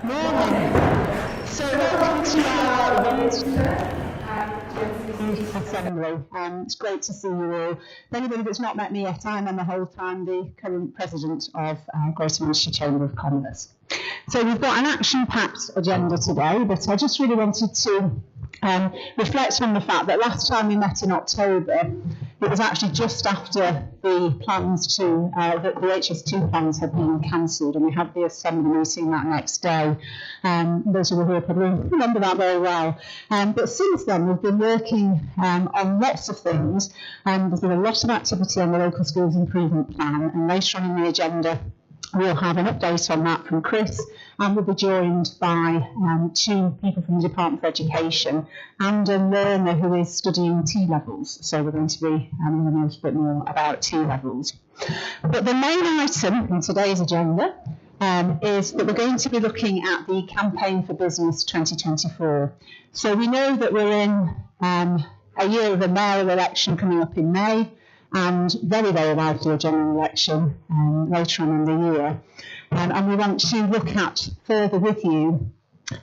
Morning. So welcome to our Wednesday assembly. It's great to see you all. For anybody that's not met me yet, I'm Emma Holdtime, the current president of Greater Manchester Chamber of Commerce. So we've got an action-packed agenda today, but I just really wanted to reflect on the fact that last time we met in October, it was actually just after the plans to, that the HS2 plans had been cancelled, and we had the assembly meeting that next day. Those who were here probably remember that very well. But since then, we've been working on lots of things. There's been a lot of activity on the local skills improvement plan, and later on in the agenda, we'll have an update on that from Chris, and we'll be joined by two people from the Department for Education and a learner who is studying T-levels. So we're going to be learning a little bit more about T-levels. But the main item in today's agenda is that we're going to be looking at the Campaign for Business 2024. So we know that we're in a year of a mayoral election coming up in May, and very, very likely a general election later on in the year. And we want to look at further with you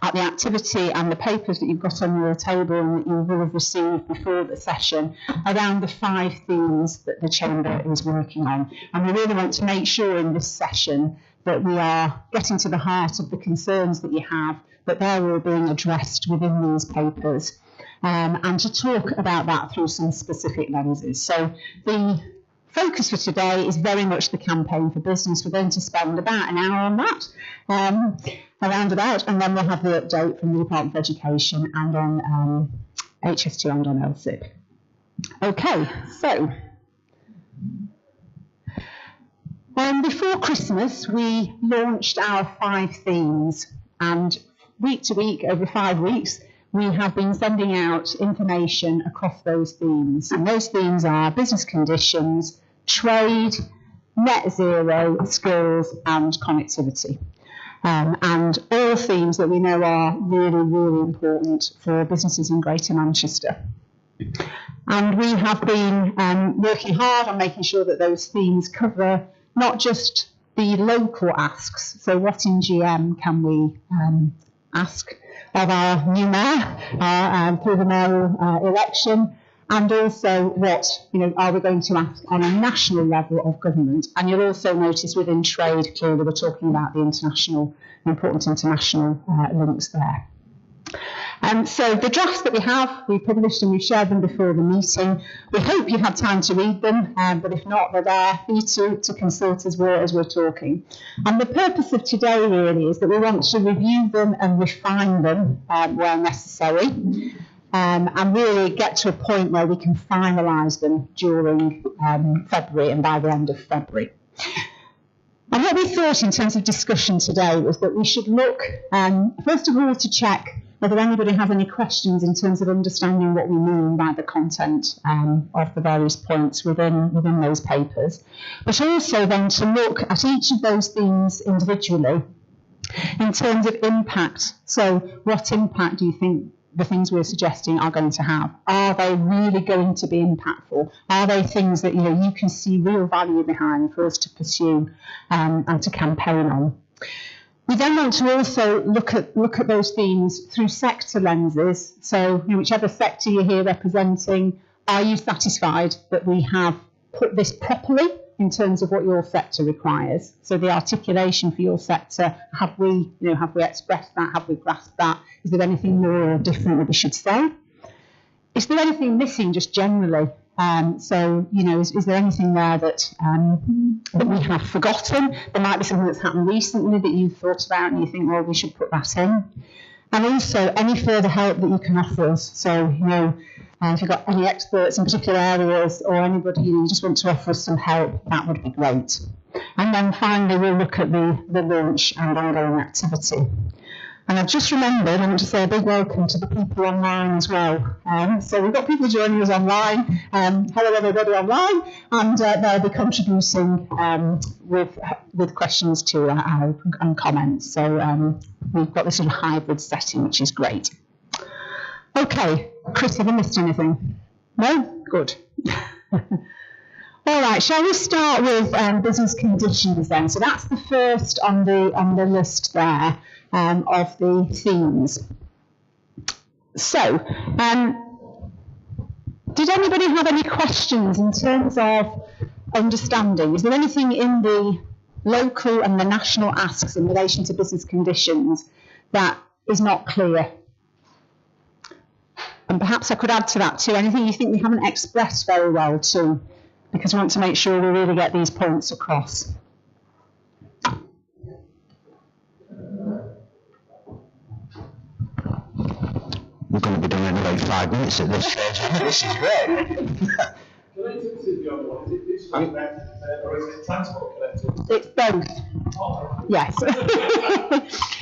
at the activity and the papers that you've got on your table and that you will have received before the session around the 5 themes that the Chamber is working on. And we really want to make sure in this session that we are getting to the heart of the concerns that you have, that they're all being addressed within these papers. And to talk about that through some specific lenses. So the focus for today is very much the Campaign for Business. We're going to spend about an hour on that, around about, and then we'll have the update from the Department for Education and on HS2 and on LSIP. Okay, so before Christmas, we launched our 5 themes, and week to week, over 5 weeks, we have been sending out information across those themes. And those themes are business conditions, trade, net zero, skills, and connectivity. And all themes that we know are really, really important for businesses in Greater Manchester. And we have been working hard on making sure that those themes cover not just the local asks, so what in GM can we ask of our new mayor through the mayoral election, and also what are we going to ask on a national level of government. And you'll also notice within trade, clearly we're talking about the important international links there. So the drafts that we published and we've shared them before the meeting. We hope you had time to read them, but if not, they're there for you to consult as we're talking. And the purpose of today really is that we want to review them and refine them where necessary, and really get to a point where we can finalise them during February and by the end of February. And what we thought in terms of discussion today was that we should look, first of all, to check whether anybody has any questions in terms of understanding what we mean by the content of the various points within those papers, but also then to look at each of those themes individually in terms of impact. So what impact do you think the things we're suggesting are going to have? Are they really going to be impactful? Are they things that you can see real value behind for us to pursue and to campaign on? We then want to also look at those themes through sector lenses. So whichever sector you're here representing, are you satisfied that we have put this properly in terms of what your sector requires? So the articulation for your sector, have we expressed that? Have we grasped that? Is there anything more or different that we should say? Is there anything missing just generally? Is there anything there that we have forgotten? There might be something that's happened recently that you've thought about and you think, well, we should put that in. And also any further help that you can offer us. So, if you've got any experts in particular areas or anybody you just want to offer us some help, that would be great. And then finally, we'll look at the launch and ongoing activity. And I've just remembered, I want to say a big welcome to the people online as well. So we've got people joining us online. Hello everybody online, and they'll be contributing with questions too, I hope, and comments. So we've got this sort of hybrid setting, which is great. Okay, Chris, have I missed anything? No? Good. All right, shall we start with business conditions then? So that's the first on the list there of the themes. So, did anybody have any questions in terms of understanding? Is there anything in the local and the national asks in relation to business conditions that is not clear? And perhaps I could add to that too, anything you think we haven't expressed very well too, because we want to make sure we really get these points across. We're going to be doing about 5 minutes at this stage. This is great. Connectivity, the other one, is it digital connected or is it transport connected? It's both. Oh. Yes.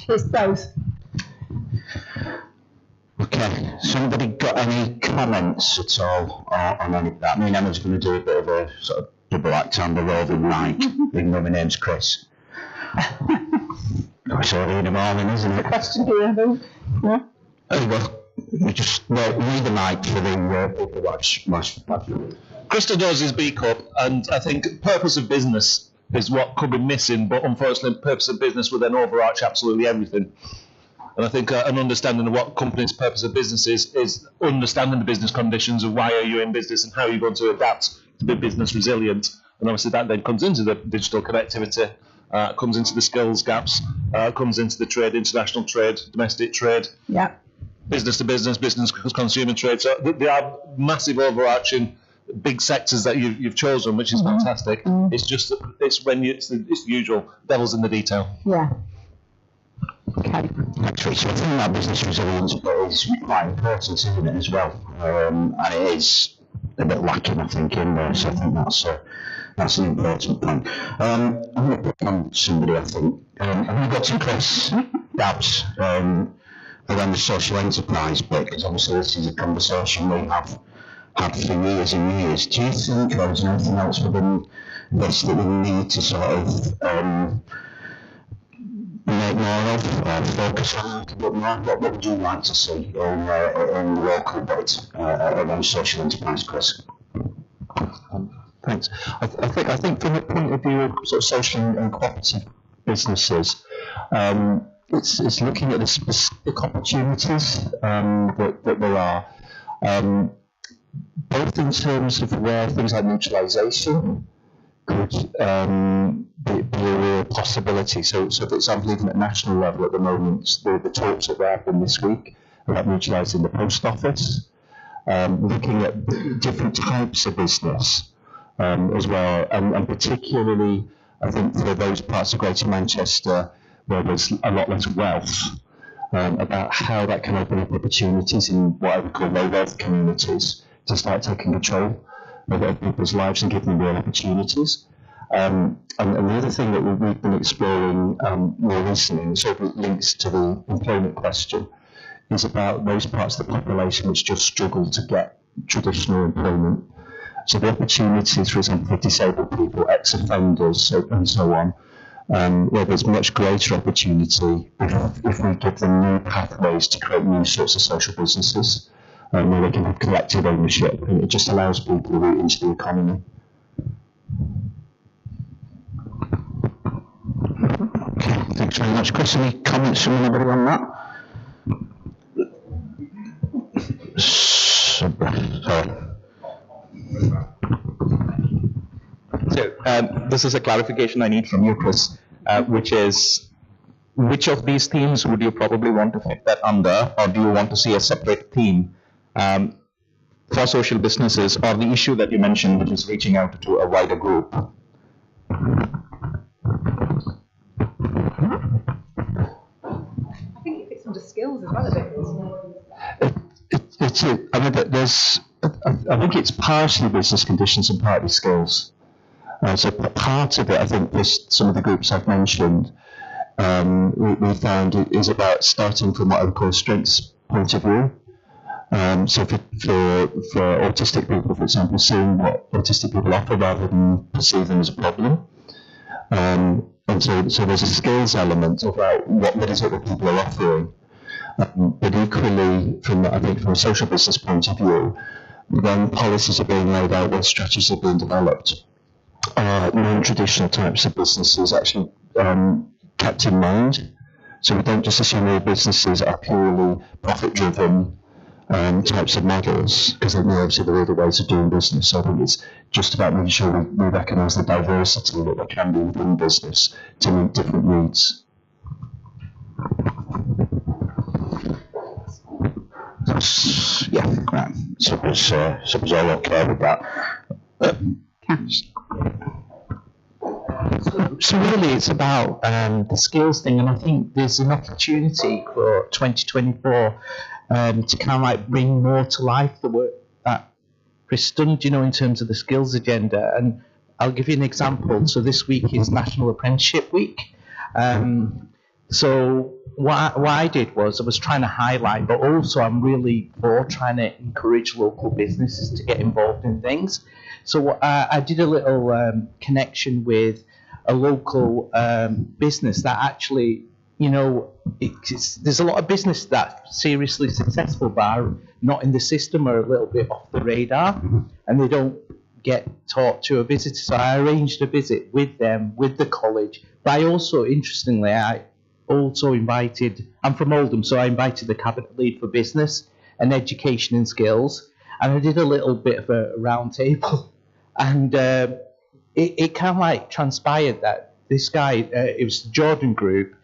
It's both. Okay, somebody got any comments at all on any of that? Me and Emma's going to do a bit of a sort of double act on the roving mic, even though my name's Chris. It's early in the morning, isn't it? Question here, I think. Yeah. Oh, well, we just read the mic for the people watch. Crystal does his B Corp, and I think purpose of business is what could be missing, but unfortunately purpose of business would then overarch absolutely everything. And I think an understanding of what company's purpose of business is understanding the business conditions of why are you in business and how are you going to adapt to be business resilient. And obviously that then comes into the digital connectivity, comes into the skills gaps, comes into the trade, international trade, domestic trade, business to business, business consumer trade. So there are massive overarching big sectors that you've chosen, which is fantastic. It's just it's the usual devil's in the detail. Yeah. Okay. Actually, so I think that business resilience is quite important, isn't it, as well? And it is a bit lacking, I think, in there. So I think that's an important point. I'm going to put on somebody, I think. I'm going to go to Chris Dabbs around the social enterprise bit, because obviously this is a conversation we have had for years and years. Do you think there's anything else within this that we need to sort of make more of, or focus on a little bit more? What would you like to see in the local bit around social enterprise, Chris? Thanks. I think from the point of view of sort of social and cooperative businesses, it's looking at the specific opportunities that there are, both in terms of where things like mutualisation could be a real possibility. So for example, even at national level at the moment, the talks that there have been this week about mutualising the post office, looking at different types of business as well, and particularly I think for those parts of Greater Manchester where there's a lot less wealth, about how that can open up opportunities in what I would call low wealth communities to start taking control of people's lives and give them real opportunities. And the other thing that we've been exploring more recently, and sort of links to the employment question, is about those parts of the population which just struggle to get traditional employment. So the opportunities, for example, for disabled people, ex-offenders, and so on, where there's much greater opportunity if we give them new pathways to create new sorts of social businesses, where they can have collective ownership, and it just allows people to root into the economy. Okay, thanks very much. Chris, any comments from anybody on that? Sorry. So this is a clarification I need from you, Chris, which is, which of these themes would you probably want to fit that under, or do you want to see a separate theme for social businesses, or the issue that you mentioned, which is reaching out to a wider group? I think it fits under skills as well a bit, doesn't it? I mean, I think it's partially business conditions and partly skills. So part of it, I think, some of the groups I've mentioned, we found it is about starting from what I would call a strengths point of view. So for autistic people, for example, seeing what autistic people offer rather than perceive them as a problem. And so there's a skills element about what is it that people are offering. But equally, from a social business point of view, when policies are being laid out, when strategies are being developed, non-traditional types of businesses actually kept in mind. So we don't just assume all businesses are purely profit-driven types of models, because obviously there are other ways of doing business. So I think it's just about making sure we recognise the diversity that there can be within business to meet different needs. That's, yeah, right. Suppose all okay with that. Cash. So really it's about the skills thing, and I think there's an opportunity for 2024 to kind of like bring more to life the work that Chris done, in terms of the skills agenda. And I'll give you an example. So this week is National Apprenticeship Week. So what I did was I was trying to highlight, but also I'm really for trying to encourage local businesses to get involved in things. So I did a little connection with a local business that actually, there's a lot of business that's seriously successful but are not in the system or a little bit off the radar, and they don't get taught to a visitor. So I arranged a visit with them, with the college. But I also, interestingly, I also invited, I'm from Oldham, so I invited the cabinet lead for business and education and skills, and I did a little bit of a round table, and it kind of like transpired that this guy, it was the Jordan Group,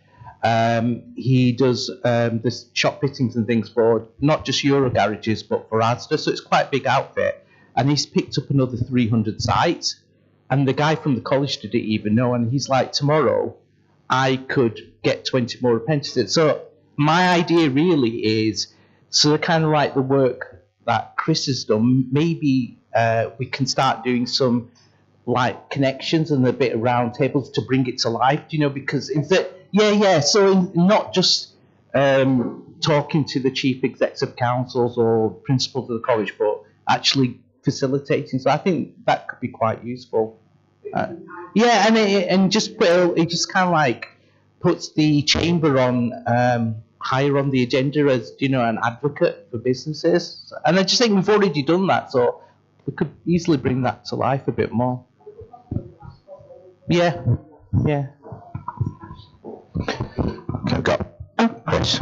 he does this shop fittings and things for not just Euro garages but for Asda, so it's quite a big outfit, and he's picked up another 300 sites, and the guy from the college didn't even know, and he's like, tomorrow I could get 20 more apprentices. So my idea really is, so kind of like the work that Chris has done, maybe we can start doing some like connections and a bit of round tables to bring it to life, because so not just talking to the chief execs of councils or principals of the college, but actually facilitating. So I think that could be quite useful. And just it just kind of like puts the chamber on higher on the agenda as an advocate for businesses, and I just think we've already done that, so we could easily bring that to life a bit more. Yeah. Okay, go. Chris.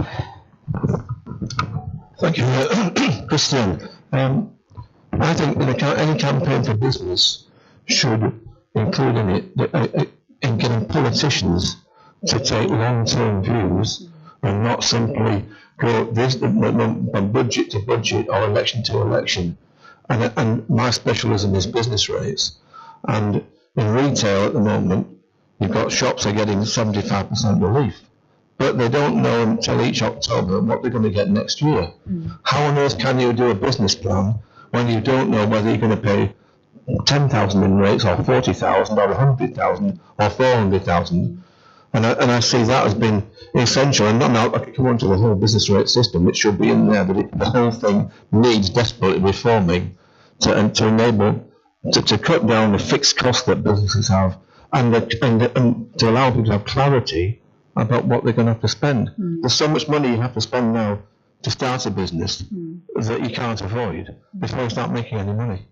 Thank you, Christian. I think any campaign for business should include in it in getting politicians to take long-term views and not simply go from budget to budget or election to election. And my specialism is business rates. And in retail at the moment, you've got shops are getting 75% relief, but they don't know until each October what they're going to get next year. How on earth can you do a business plan when you don't know whether you're going to pay 10,000 in rates or 40,000 or 100,000 or 400,000? And I see that as being essential. And not I could come on to the whole business rate system, which should be in there, but the whole thing needs desperately reforming to enable to cut down the fixed costs that businesses have, and to allow people to have clarity about what they're going to have to spend. There's so much money you have to spend now to start a business that you can't avoid before you start making any money.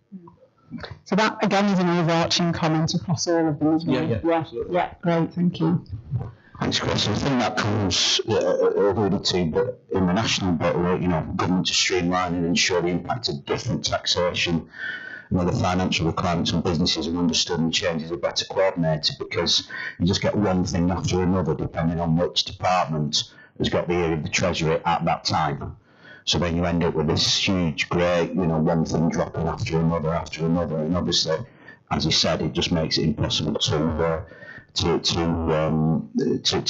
So that again is an overarching comment across all of them, isn't it? Yeah, great, thank you. Thanks, Chris. I think that comes alluded to, but in the national bit, government to streamline and ensure the impact of different taxation and other financial requirements on businesses are understood and changes are better coordinated, because you just get one thing after another depending on which department has got the ear of the Treasury at that time. So then you end up with this huge, great, one thing dropping after another, and obviously, as you said, it just makes it impossible to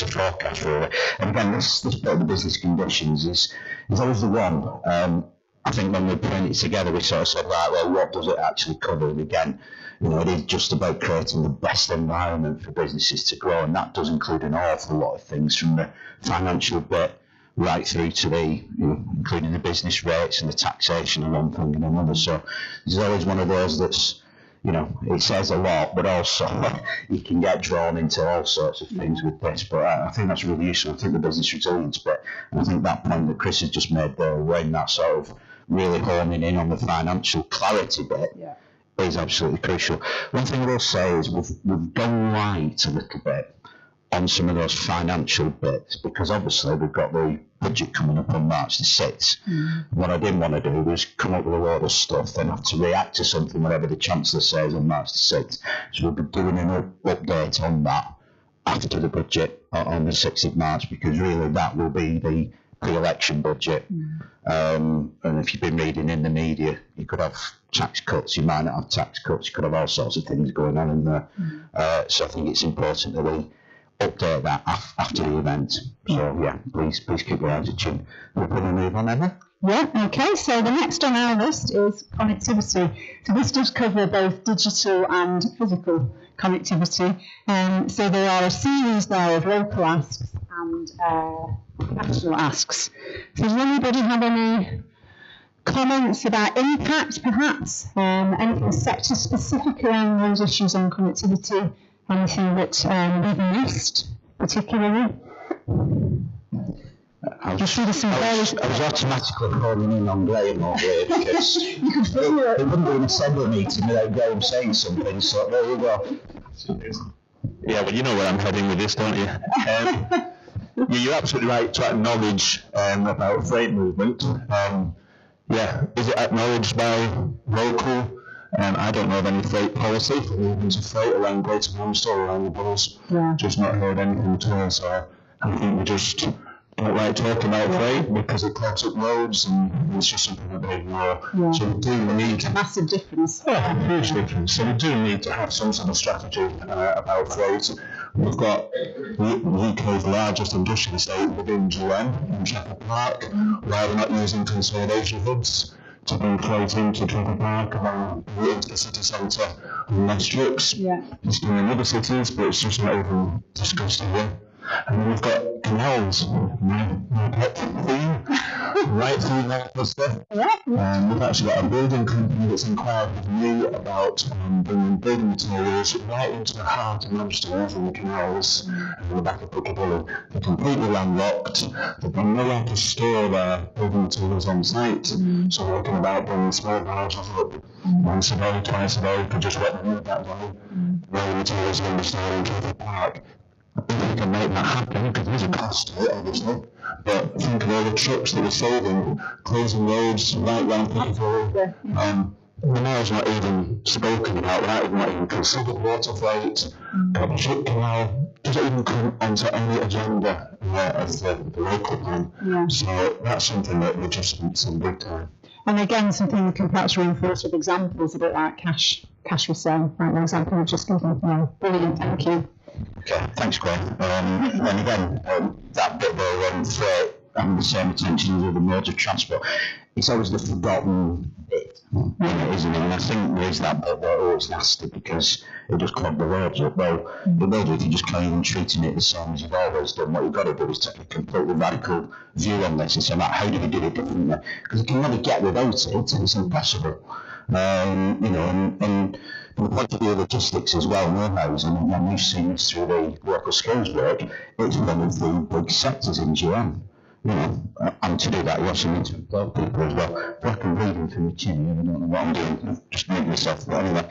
forecast, really. And again, this bit of the business conditions is always the one. I think when we put it together, we sort of said, right, well, what does it actually cover? And again, it is just about creating the best environment for businesses to grow, and that does include an awful lot of things, from the financial bit right through to the, including the business rates and the taxation and one thing and another. So there's always one of those that's, it says a lot, but also you can get drawn into all sorts of things with this. But I think that's really useful. I think the business resilience bit, and I think that point that Chris has just made there, when that sort of really honing in on the financial clarity bit, is absolutely crucial. One thing I will say is we've gone light a little bit on some of those financial bits, because obviously we've got the budget coming up on March the 6th. What I didn't want to do was come up with a load of stuff and have to react to something whatever the Chancellor says on March the 6th. So we'll be doing an update on that after the budget on the 6th of March, because really that will be the pre-election budget. And if you've been reading in the media, you could have tax cuts, you might not have tax cuts, you could have all sorts of things going on in there. So I think it's important that we update that after the event. So yeah, please keep your eyes tuned. We're going to move on, Emma. Yeah, okay, so the next on our list is connectivity. So this does cover both digital and physical connectivity. So there are a series there of local asks and national asks. So does anybody have any comments about impact, perhaps? Anything sector specific around those issues on connectivity? Anything that we've missed particularly? I was automatically calling in on Graham over here because it wouldn't be an assembly meeting without Graham saying something, so there you go. Yeah, but you know where I'm heading with this, don't you? You're absolutely right to acknowledge about freight movement. Is it acknowledged by local? I don't know of any freight policy for movement of freight around Greater Manchester or around the boroughs. Yeah. Just not heard anything at all, so I think we just don't like talking about freight because it clogs up roads and it's just something that they ignore. Yeah. So we do need... a massive difference. Yeah, huge difference. So we do need to have some sort of strategy about freight. We've got the UK's largest industrial estate within GM in Trafford Park, where we're not using consolidation hubs to bring freight into Trafford Park and then into the city centre and less trips. Yeah. It's doing in other cities, but it's just not even discussed here. And then we've got canals, my pet theme, right through Manchester. We've actually got a building company that's inquired with me about bringing building materials right into the heart of Manchester, using the canals and the back of Piccadilly. They're completely landlocked. They've got nowhere to store their building materials on site, so we're looking about bringing small barges up once a day, twice a day, to just let them move that way. Raw materials in the store in Trafford Park. If we can make that happen, because there's a cost to it, obviously, but think of all the trucks that we're saving, closing roads right round Piccadilly. The mayor's not even spoken about that, we've not even considered water freight, got ship canal, doesn't even come onto any agenda of the local plan. Yeah. So that's something that we just need some big time. And again, something we can perhaps reinforce with examples, a bit like cash resale, right? An example we've just given. Brilliant, thank you. Okay, thanks, Graham. And again, that bit there on freight and the same attention as other modes of transport, it's always the forgotten bit, isn't it? And I think there is that bit where it's nasty because it just clogged the roads up. Well, the road, if you just carry on treating it the same as you've always done, what you've got to do is take a completely radical view on this and say, how do we do it differently? Because you can never get without it, it's impossible. And from the point of view of logistics as well, warehousing, and we've seen this through the local skills work, it's one of the big sectors in GM. And to do that, you also need to employ people as well. But I can reading from the chin, I don't know what I'm doing, I'm just making myself, but anyway.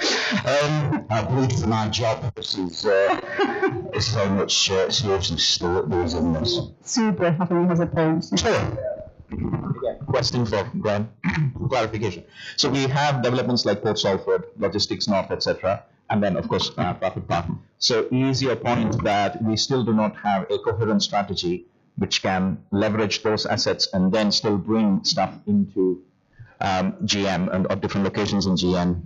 I believe for my job, this is it's so much seriousness that goes in this. Super, I think has a point. Sure. Question for Graham, clarification. So we have developments like Port Salford, Logistics North, etc., and then of course Trafford Park. So is your point that we still do not have a coherent strategy which can leverage those assets and then still bring stuff into GM and at different locations in GM?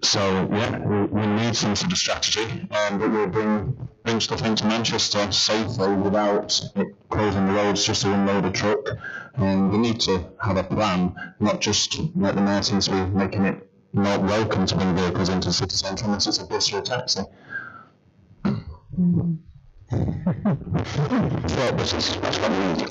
So yeah, we need some sort of strategy that will bring stuff into Manchester safely without it closing the roads just to unload a truck. And we need to have a plan, not just like the mayor seems to be making it not welcome to bring vehicles into the city centre unless it's a bus or a taxi. That's what we need.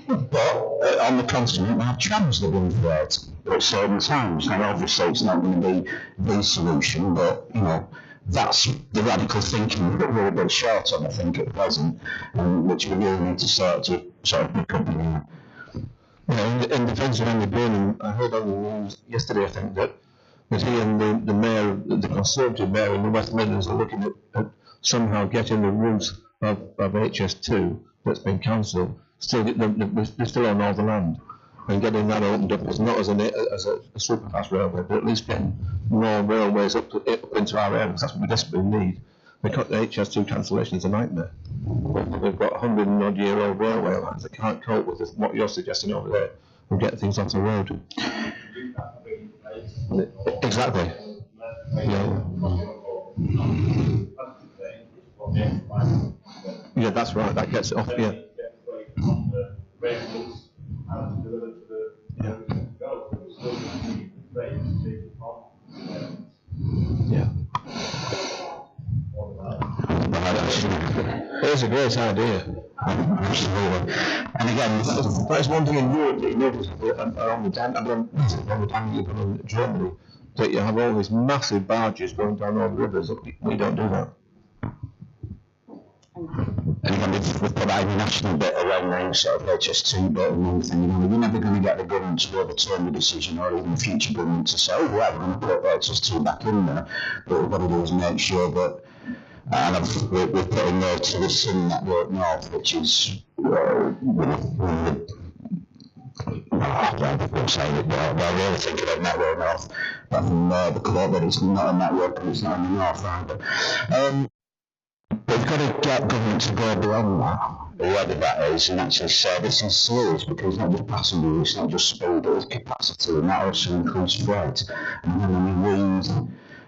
But on the continent, we have trams that run through it at certain times. Now, obviously, it's not going to be the solution, but that's the radical thinking that we're a bit short on, I think, at present, which we really need to start to sort of pick up again. Yeah, in defence of Andy Burnham, I heard on the news yesterday, I think, that he and the mayor, the Conservative mayor in the West Midlands, are looking at somehow getting the route of HS2 that's been cancelled, they're still on all the land, and getting that opened up, not as a super fast railway, but at least getting more railways up into our area, because that's what we desperately need. The HS2 cancellation is a nightmare. We've got 100-odd-year-old railway lines that can't cope with what you're suggesting over there and get things off the road. Exactly. Yeah, that's right. That gets it off. Yeah. Yeah. It's a great idea. Absolutely. And again, that's one thing in Europe that you notice on the Danube and in Germany, that you have all these massive barges going down all the rivers. We don't do that. and again, we've put that national bit around the sort of HS2 bit and everything, you're never going to get the government to overturn the decision, or even the future government to say, oh, yeah, we're going to put HS2 back in there. But what we've got to do is make sure that, and we're putting there to the Sun Network North, which is, I won't say it, but I really think about Network North, but from the quote that it's not a network and it's not in the North either. But we've got to get government to go beyond that, whoever that is, and actually say this is serious, because it's not just passengers, it's not just speed, it's capacity, and that also includes freight. And then we read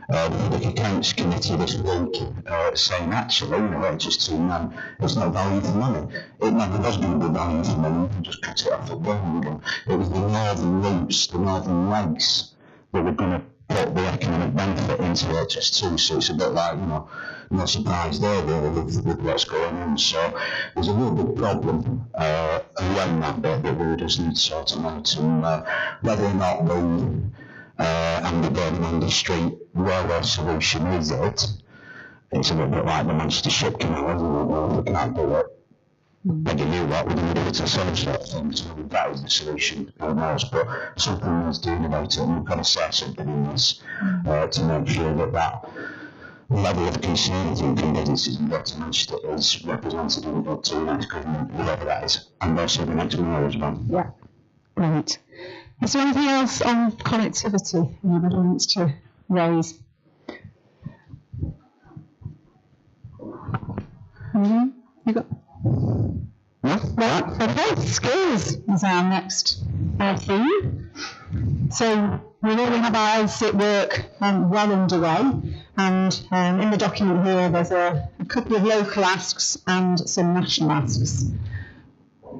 the Public Accounts Committee this week saying actually, HS2 it's not value for money. It never was going to be value for money, you can just cut it off at Birmingham. It was the northern routes, the northern legs that were going to put the economic benefit into HS2, so it's a bit like, no surprise there really with what's going on. So there's a real big problem around that bit that we just need to sort out, and whether or not the Andy Burnham Industry railway solution is it, it's a little bit like the Manchester Ship Canal, isn't it? Well, we can't do it. Maybe you what we're going to do it ourselves, sort of thing. So that is the solution, who knows, but something needs doing about it, and we've got to say something in this to make sure that level of concern I think in businesses in Greater Manchester is represented in up to the next government, whoever that is, and also the next mayor as well. Yeah, great. Is there anything else on connectivity anybody wants to raise? You got? Right, okay, skills is our next theme. So we already have our LSIT work well underway, and in the document here there's a couple of local asks and some national asks.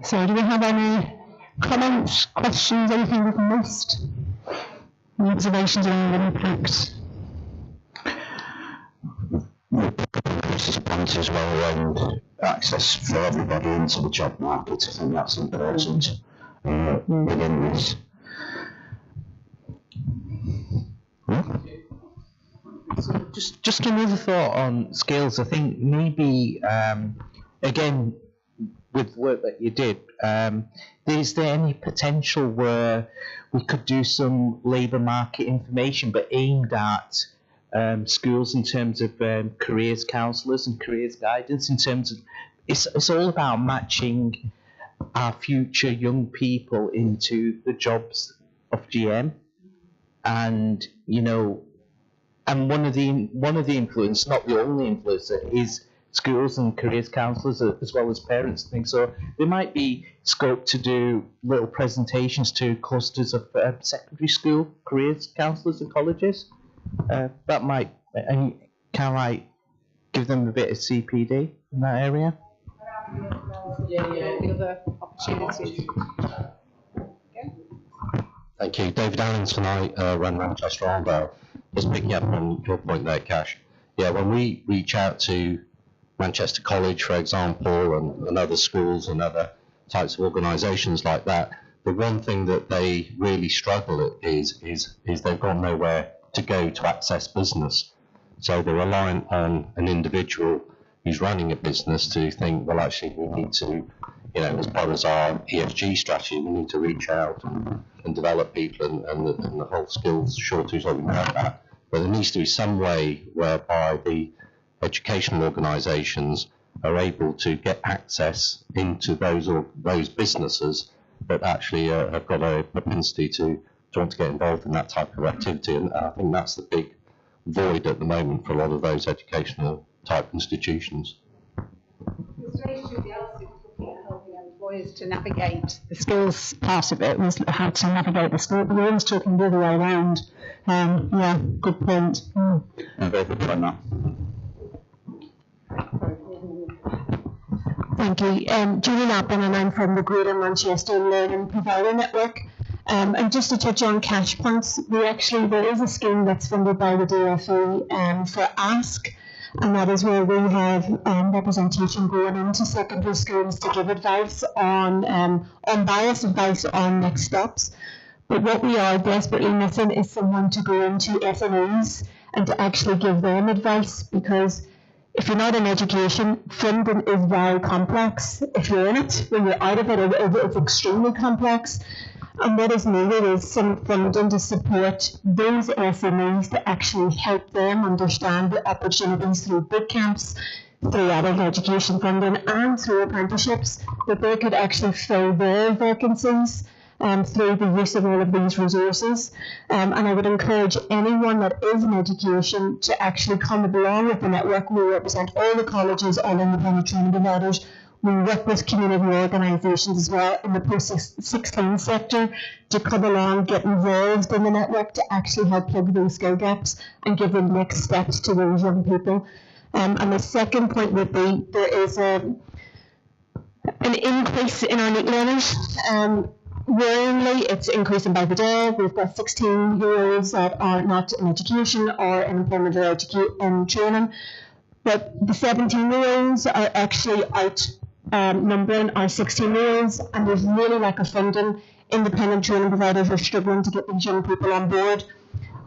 So do we have any comments, questions, anything we've missed? Any observations on the impact? Chris's point as well around access for everybody into the job market. I think that's important within this. So just another thought on skills. I think maybe again with the work that you did, is there any potential where we could do some labour market information but aimed at schools in terms of careers counsellors and careers guidance, in terms of it's all about matching our future young people into the jobs of GM, and and one of the influence, not the only influencer, is schools and careers counsellors as well as parents and things. So there might be scope to do little presentations to clusters of secondary school careers counsellors and colleges. That might, and can I give them a bit of CPD in that area? The other opportunities. Thank you. David Allen tonight, run Manchester Arndale. Just picking up on your point there, Cash. Yeah, when we reach out to Manchester College, for example, and other schools and other types of organisations like that, the one thing that they really struggle at is they've got nowhere to go to access business. So they're reliant on an individual who's running a business to think, well, actually, we need to, as part of our ESG strategy, we need to reach out and develop people and the whole skills shortage that we have that. But there needs to be some way whereby the educational organisations are able to get access into those businesses that actually have got a propensity to want to get involved in that type of activity. And I think that's the big void at the moment for a lot of those educational type institutions. The strategy we also looking at helping employers to navigate the skills part of it was how to navigate the skills. We're always talking the other way around. Yeah, good point. Very good on that. Thank you. Julie Lappin, and I'm from the Greater Manchester Learning Provider Network. And just to touch on cash points, there is a scheme that's funded by the DFE for ASK, and that is where we have representation going into secondary schools to give advice on bias advice on next steps. But what we are desperately missing is someone to go into SMEs and to actually give them advice, because if you're not in education, funding is very complex. If you're in it, when you're out of it, it's extremely complex. And what is needed is some funding to support those SMEs to actually help them understand the opportunities through boot camps, through adult education funding, and through apprenticeships, that they could actually fill their vacancies through the use of all of these resources. And I would encourage anyone that is in education to actually come along with the network. We represent all the colleges, all independent training providers. We work with community organisations as well in the post-16 sector to come along, get involved in the network to actually help plug those skill gaps and give them next steps to those young people. And the second point would be there is an increase in our NEET learners. Worryingly, it's increasing by the day. We've got 16-year-olds that are not in education or in employment or training, but the 17-year-olds are actually outnumbering our 16-year-olds, and there's really lack of funding. Independent training providers are struggling to get these young people on board.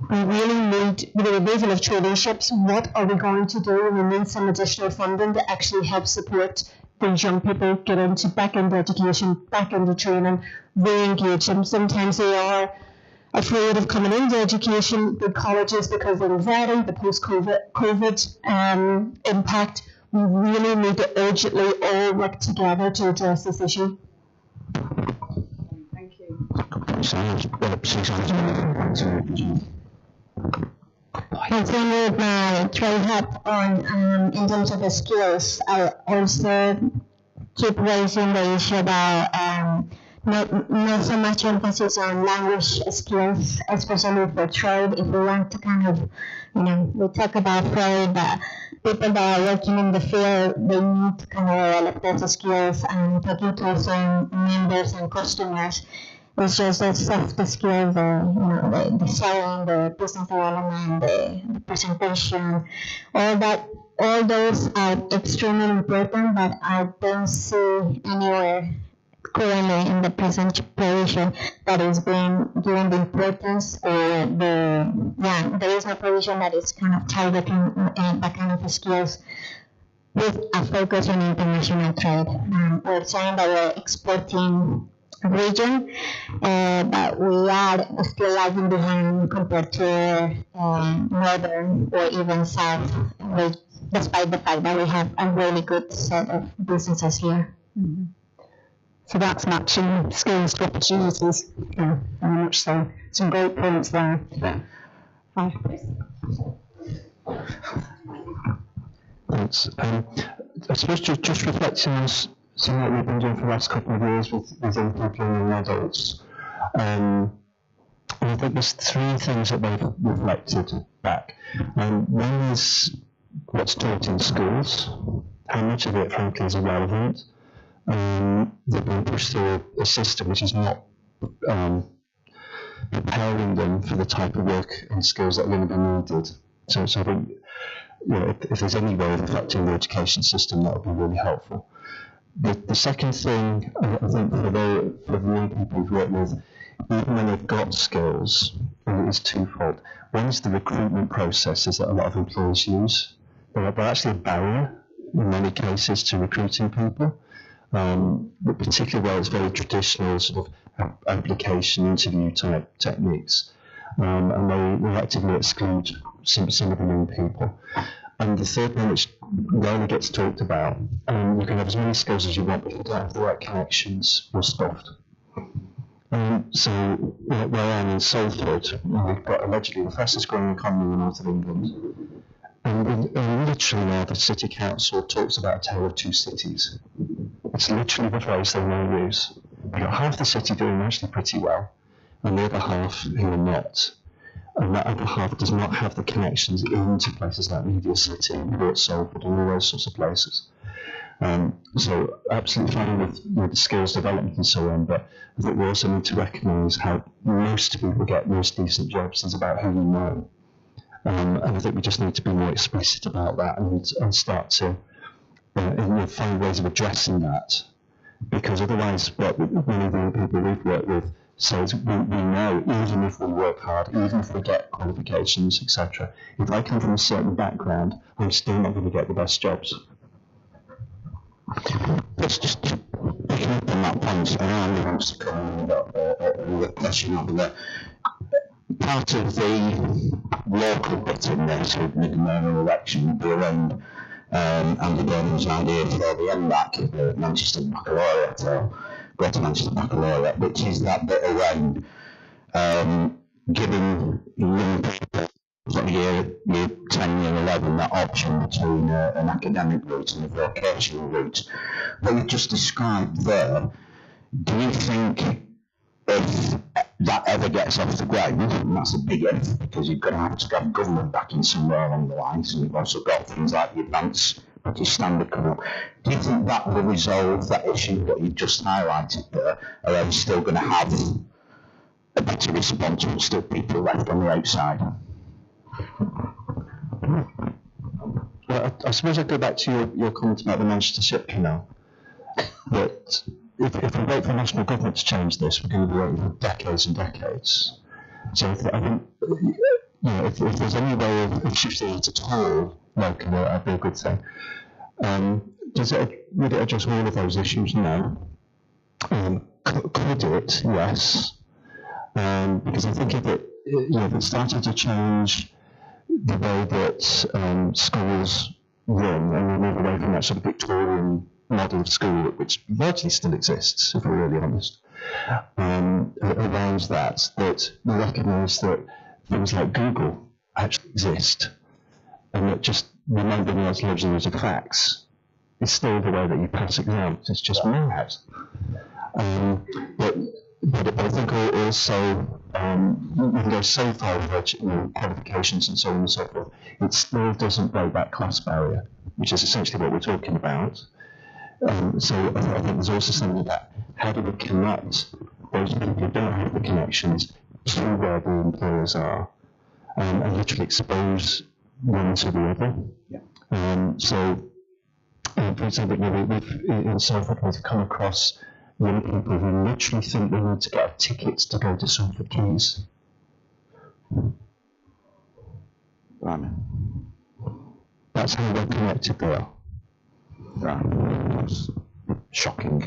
We really need, with the removal of traineeships, what are we going to do? We need some additional funding to actually help support these young people get back into education, back into training, re-engage them. Sometimes they are afraid of coming into education, the colleges, because of anxiety, the post-COVID impact. We really need to urgently all work together to address this issue. Thank you. I think my trade help on in terms of the skills. I also keep raising the issue about not so much emphasis on language skills, especially for trade. If we want to kind of, we talk about trade, but people that are working in the field, they need to kind of develop those skills and talking to some members and customers. It's just the soft skills, the selling, the business development, the presentation, all those are extremely important, but I don't see anywhere currently in the presentation that is being given the importance or there is no provision that is kind of targeting that kind of skills with a focus on international trade. We're saying that we're exporting region, but we are still lagging behind compared to northern or even south, despite the fact that we have a really good set of businesses here. Mm-hmm. So that's matching skills to opportunities. Yeah, very much so. Some great points there. Yeah. Thanks. I suppose just reflecting on something that we've been doing for the last couple of years with young people and adults. And I think there's three things that they've reflected back. One is what's taught in schools, how much of it frankly is irrelevant. They've been pushed through a system which is not preparing them for the type of work and skills that are going to be needed. So I think if there's any way of affecting the education system, that would be really helpful. The second thing I think for the young people we've worked with even when they've got skills, and it is twofold. One is the recruitment processes that a lot of employers use. They're actually a barrier in many cases to recruiting people, but particularly where it's very traditional sort of application interview type techniques, and they actively exclude some of the young people. And the third one, which rarely gets talked about, you can have as many skills as you want, but if you don't have the right connections, you're stuffed. So where I am in Salford, we've got allegedly the fastest growing economy in the north of England. And literally now the city council talks about a tale of two cities. It's literally the phrase they now use. You've got half the city doing actually pretty well, and the other half who are not. And that other half does not have the connections into places like Media City, Port Salford, and all those sorts of places. So absolutely fine with the skills development and so on, but I think we also need to recognise how most people get most decent jobs is about who you know. And I think we just need to be more explicit about that and start to find ways of addressing that. Because otherwise, what many of the people we've worked with says we know, even if we work hard, even if we get qualifications, etc., if I come from a certain background, I'm still not going to get the best jobs. Let's just picking up on that point, and Andy wants to come with a question over there. Part of the local bit in this with the mayoral election would be around Andy Burnham's idea for the MBAC, the Manchester Baccalaureate, or Greater Manchester Baccalaureate, which is that bit around giving young people sort of year 10, year 11 that option between an academic route and a vocational route. What you just described there, do you think if that ever gets off the ground, and that's a big if, because you're going to have government backing somewhere along the line, so you've also got things like the advanced British standard coming up, do you think that will resolve that issue that you just highlighted there, or are you still going to have a better response but still people left on the outside? Well, I suppose I'd go back to your comment about the Manchester Ship Canal. That if we wait for national government to change this, we're going to be waiting for decades and decades. So I think, if there's any way of shifting it at all locally, that'd be a good thing. Would it address all of those issues? No. Could it? Yes. Because I think if it started to change the way that schools run, and we move away from that sort of Victorian model of school, which largely still exists, if we're really honest, around that we recognise that things like Google actually exist, and that just remembering those legends of facts is still the way that you pass exams. It's just mad. But I think also we can go so far with qualifications and so on and so forth. It still doesn't break that class barrier, which is essentially what we're talking about. So I think there's also something about how do we connect those people who don't have the connections to where the employers are, and literally expose one to the other. Yeah. For example, in Salford we've come across young people who literally think they need to get tickets to go to Salford Keys. Right. That's how well connected they are. Right. That's shocking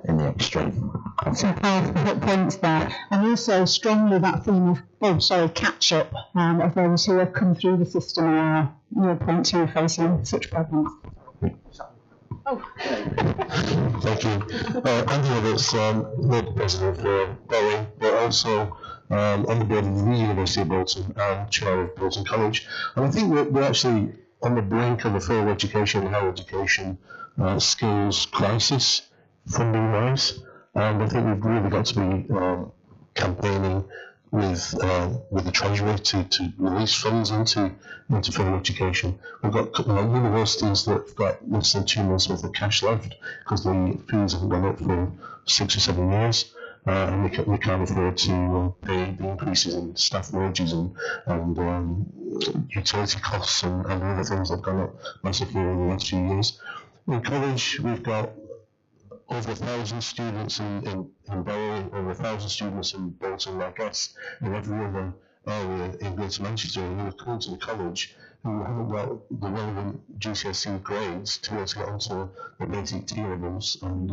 in the extreme. Some powerful points there, and also strongly that theme of catch up of those who have come through the system and are point to facing such problems. Thank you. Andy Roberts, Lord President of Boeing, but also on the board of the University of Bolton and Chair of Bolton College. And I think we're actually on the brink of a further education and higher education skills crisis, funding-wise. And I think we've really got to be campaigning with the Treasury to release funds into further education. We've got universities that have got less than 2 months worth of cash left because the fees haven't gone up for 6 or 7 years, and we can't afford to pay the increases in staff wages and utility costs and other things that have gone up massively in the last few years. In college, we've got over 1,000 students in Borough, over 1,000 students in Bolton, I guess, in every other area in Greater Manchester, who are coming to the college who haven't got the relevant GCSE grades to be able to get onto the basic T levels, and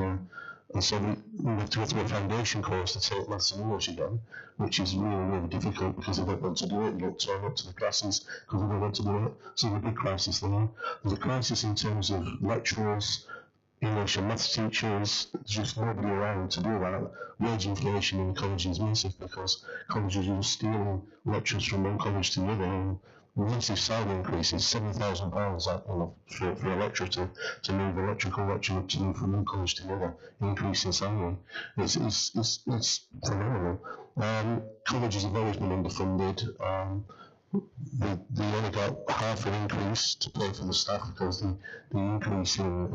so we have to go through a foundation course to take maths and English again, which is really, really difficult because they don't want to do it, they don't turn up to the classes because they don't want to do it. So there's a big crisis there. There's a crisis in terms of lecturers, English and maths teachers, just nobody around to do that. Wage inflation in colleges is massive because colleges are stealing lecturers from one college to the other, and massive salary increases, £7,000 for a lecturer to move an electrical lecturer to move from one college to the other, increase in salary. It's phenomenal. Colleges have always been underfunded. They only got half an increase to pay for the staff because the increase in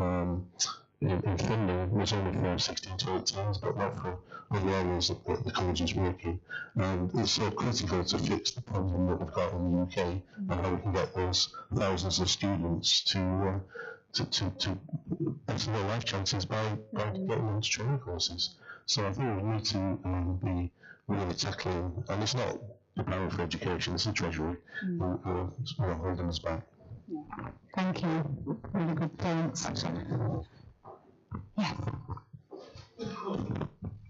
funding was only for 16 to 18s, but not for other areas that the college is working. And it's so critical to fix the problem that we've got in the UK and how we can get those thousands of students to better their life chances by getting them to training courses. So I think we need to be really tackling, and it's not the power for education, it's the Treasury who are holding us back. Yeah. Thank you. Really good points. Yes.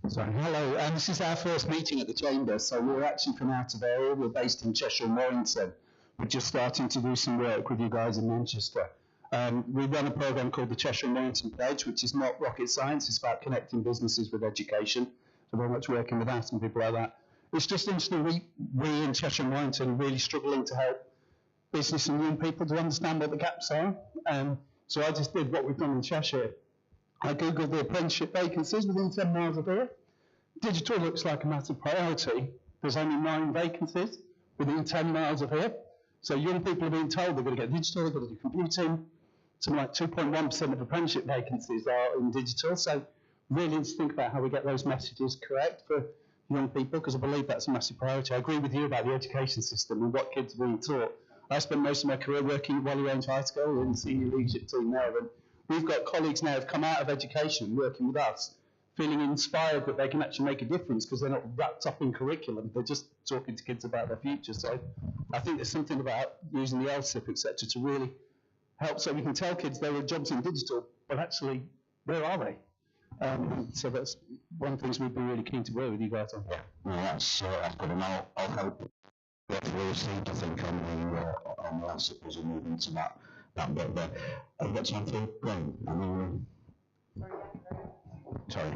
Sorry. Hello, this is our first meeting at the Chamber, so we're actually from out of area. We're based in Cheshire and Warrington. We're just starting to do some work with you guys in Manchester. We run a programme called the Cheshire and Warrington Pledge, which is not rocket science, it's about connecting businesses with education. So very much working with that and people like that. It's just interesting, we in Cheshire and Warrington are really struggling to help business and young people to understand what the gaps are. So I just did what we've done in Cheshire. I googled the apprenticeship vacancies within 10 miles of here. Digital looks like a massive priority. There's only 9 vacancies within 10 miles of here. So young people are being told they're going to get digital, they've got to do computing. Something like 2.1% of apprenticeship vacancies are in digital. So really need to think about how we get those messages correct for young people, because I believe that's a massive priority. I agree with you about the education system and what kids are being taught. I spent most of my career working at Wally Range High School in the senior leadership team there, and we've got colleagues now who've come out of education working with us, feeling inspired that they can actually make a difference because they're not wrapped up in curriculum, they're just talking to kids about their future. So I think there's something about using the LSIP, etc., to really help so we can tell kids there are jobs in digital, but actually, where are they? So that's one of the things we'd be really keen to work with you guys on. Yeah, well, that's good, and I'll help. Hopefully received, I think, on the answer as we move into that bit there. I've got time for Graham. Sorry.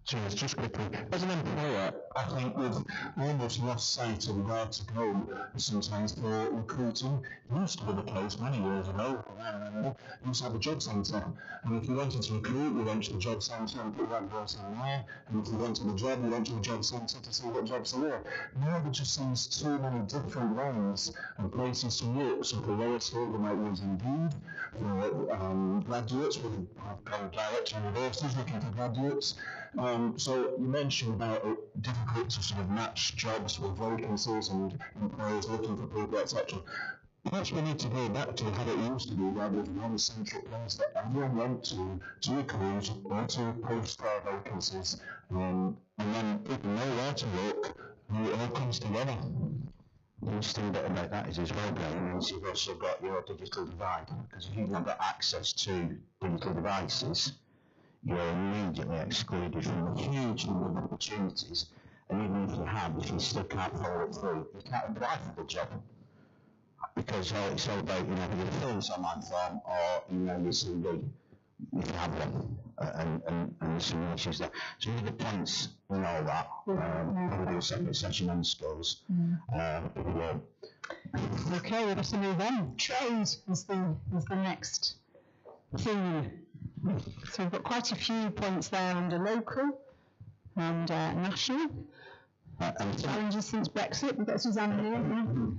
Cheers, just quickly. As an employer, I think we've almost lost sight of where to go sometimes for recruiting. It used to be the case many years ago. You used to have a job centre, and if you wanted to recruit, you went to the job centre and put that person in there, and if you wanted a job, you went to the job centre to see what jobs there were. Now there just seems too many different ways and places to look. So for lower skill, we might use Indeed. For graduates, we've gone direct to universities looking for graduates. So you mentioned about it difficult to sort of match jobs with vacancies and employers looking for people, etc. Perhaps we need to go back to how it used to be, where there's one central place that everyone went to recruit or to post their vacancies, and then people know where to look, and it all comes together. The interesting bit about that is as well, Graham, is you've also got your digital divide, because if you've not got access to digital devices, you're immediately excluded from a huge number of opportunities, and even if you have, if you still can't follow it through, you can't apply for the job. Because it's all about, having a fill this online form or email your CV, if you have one, and there's some issues there. So really the points in all that, probably do a separate session on skills. Okay, we're going to move on. Trade is the next theme. So we've got quite a few points there under local and national. Challenges since Brexit. We've got Susanna here.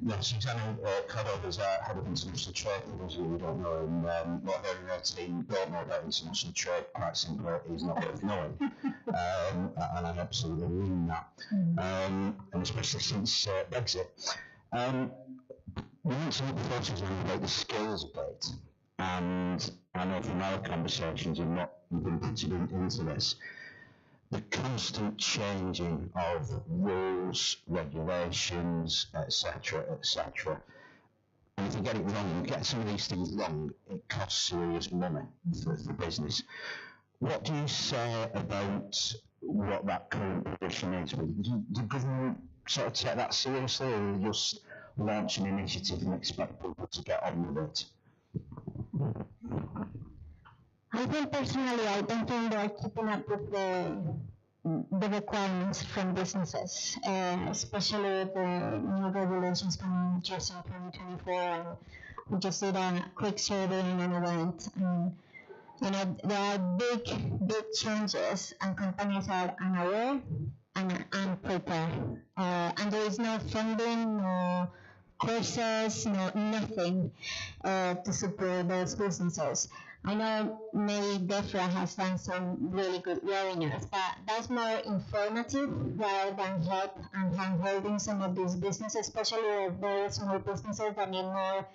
Yeah, Susanna Cadog is head of international trade, for those of you who don't know, and what her and her team don't know about international trade, quite simply, is not worth knowing. And I absolutely mean that. And especially since Brexit. We want to look before Susanna about the skills bit. And I know from our conversations and what been putting into this, the constant changing of rules, regulations, etc., etc. And if you get it wrong, you get some of these things wrong, it costs serious money for business. What do you say about what that current position is? Do the government sort of take that seriously, or just launch an initiative and expect people to get on with it? I think personally, I don't think they're keeping up with the requirements from businesses, especially the new regulations coming just in 2024. And we just did a quick survey in an event, and there are big changes, and companies are unaware and unprepared, and there is no funding, no courses, no nothing to support those businesses. I know maybe DEFRA has done some really good webinars, but that's more informative rather than help and hand-holding some of these businesses, especially very small businesses that need more,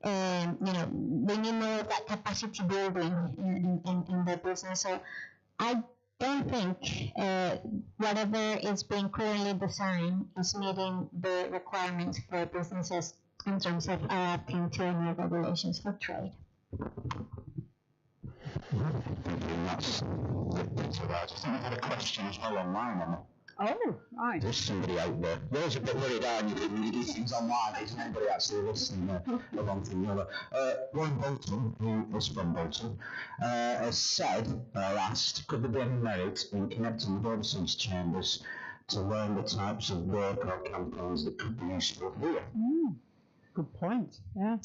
they need more of that capacity building in their business. So I don't think whatever is being currently designed is meeting the requirements for businesses in terms of adapting to new regulations for trade. That's I think I've had a question as well online on it. Oh, right. There's somebody out there. You're always a bit worried, aren't you, when you do things online, isn't anybody actually listening along to the other? Warren Bolton, who is from Bolton, has said, asked, could there be any merit in connecting with overseas chambers to learn the types of work or campaigns that could be useful here? Good point, yeah.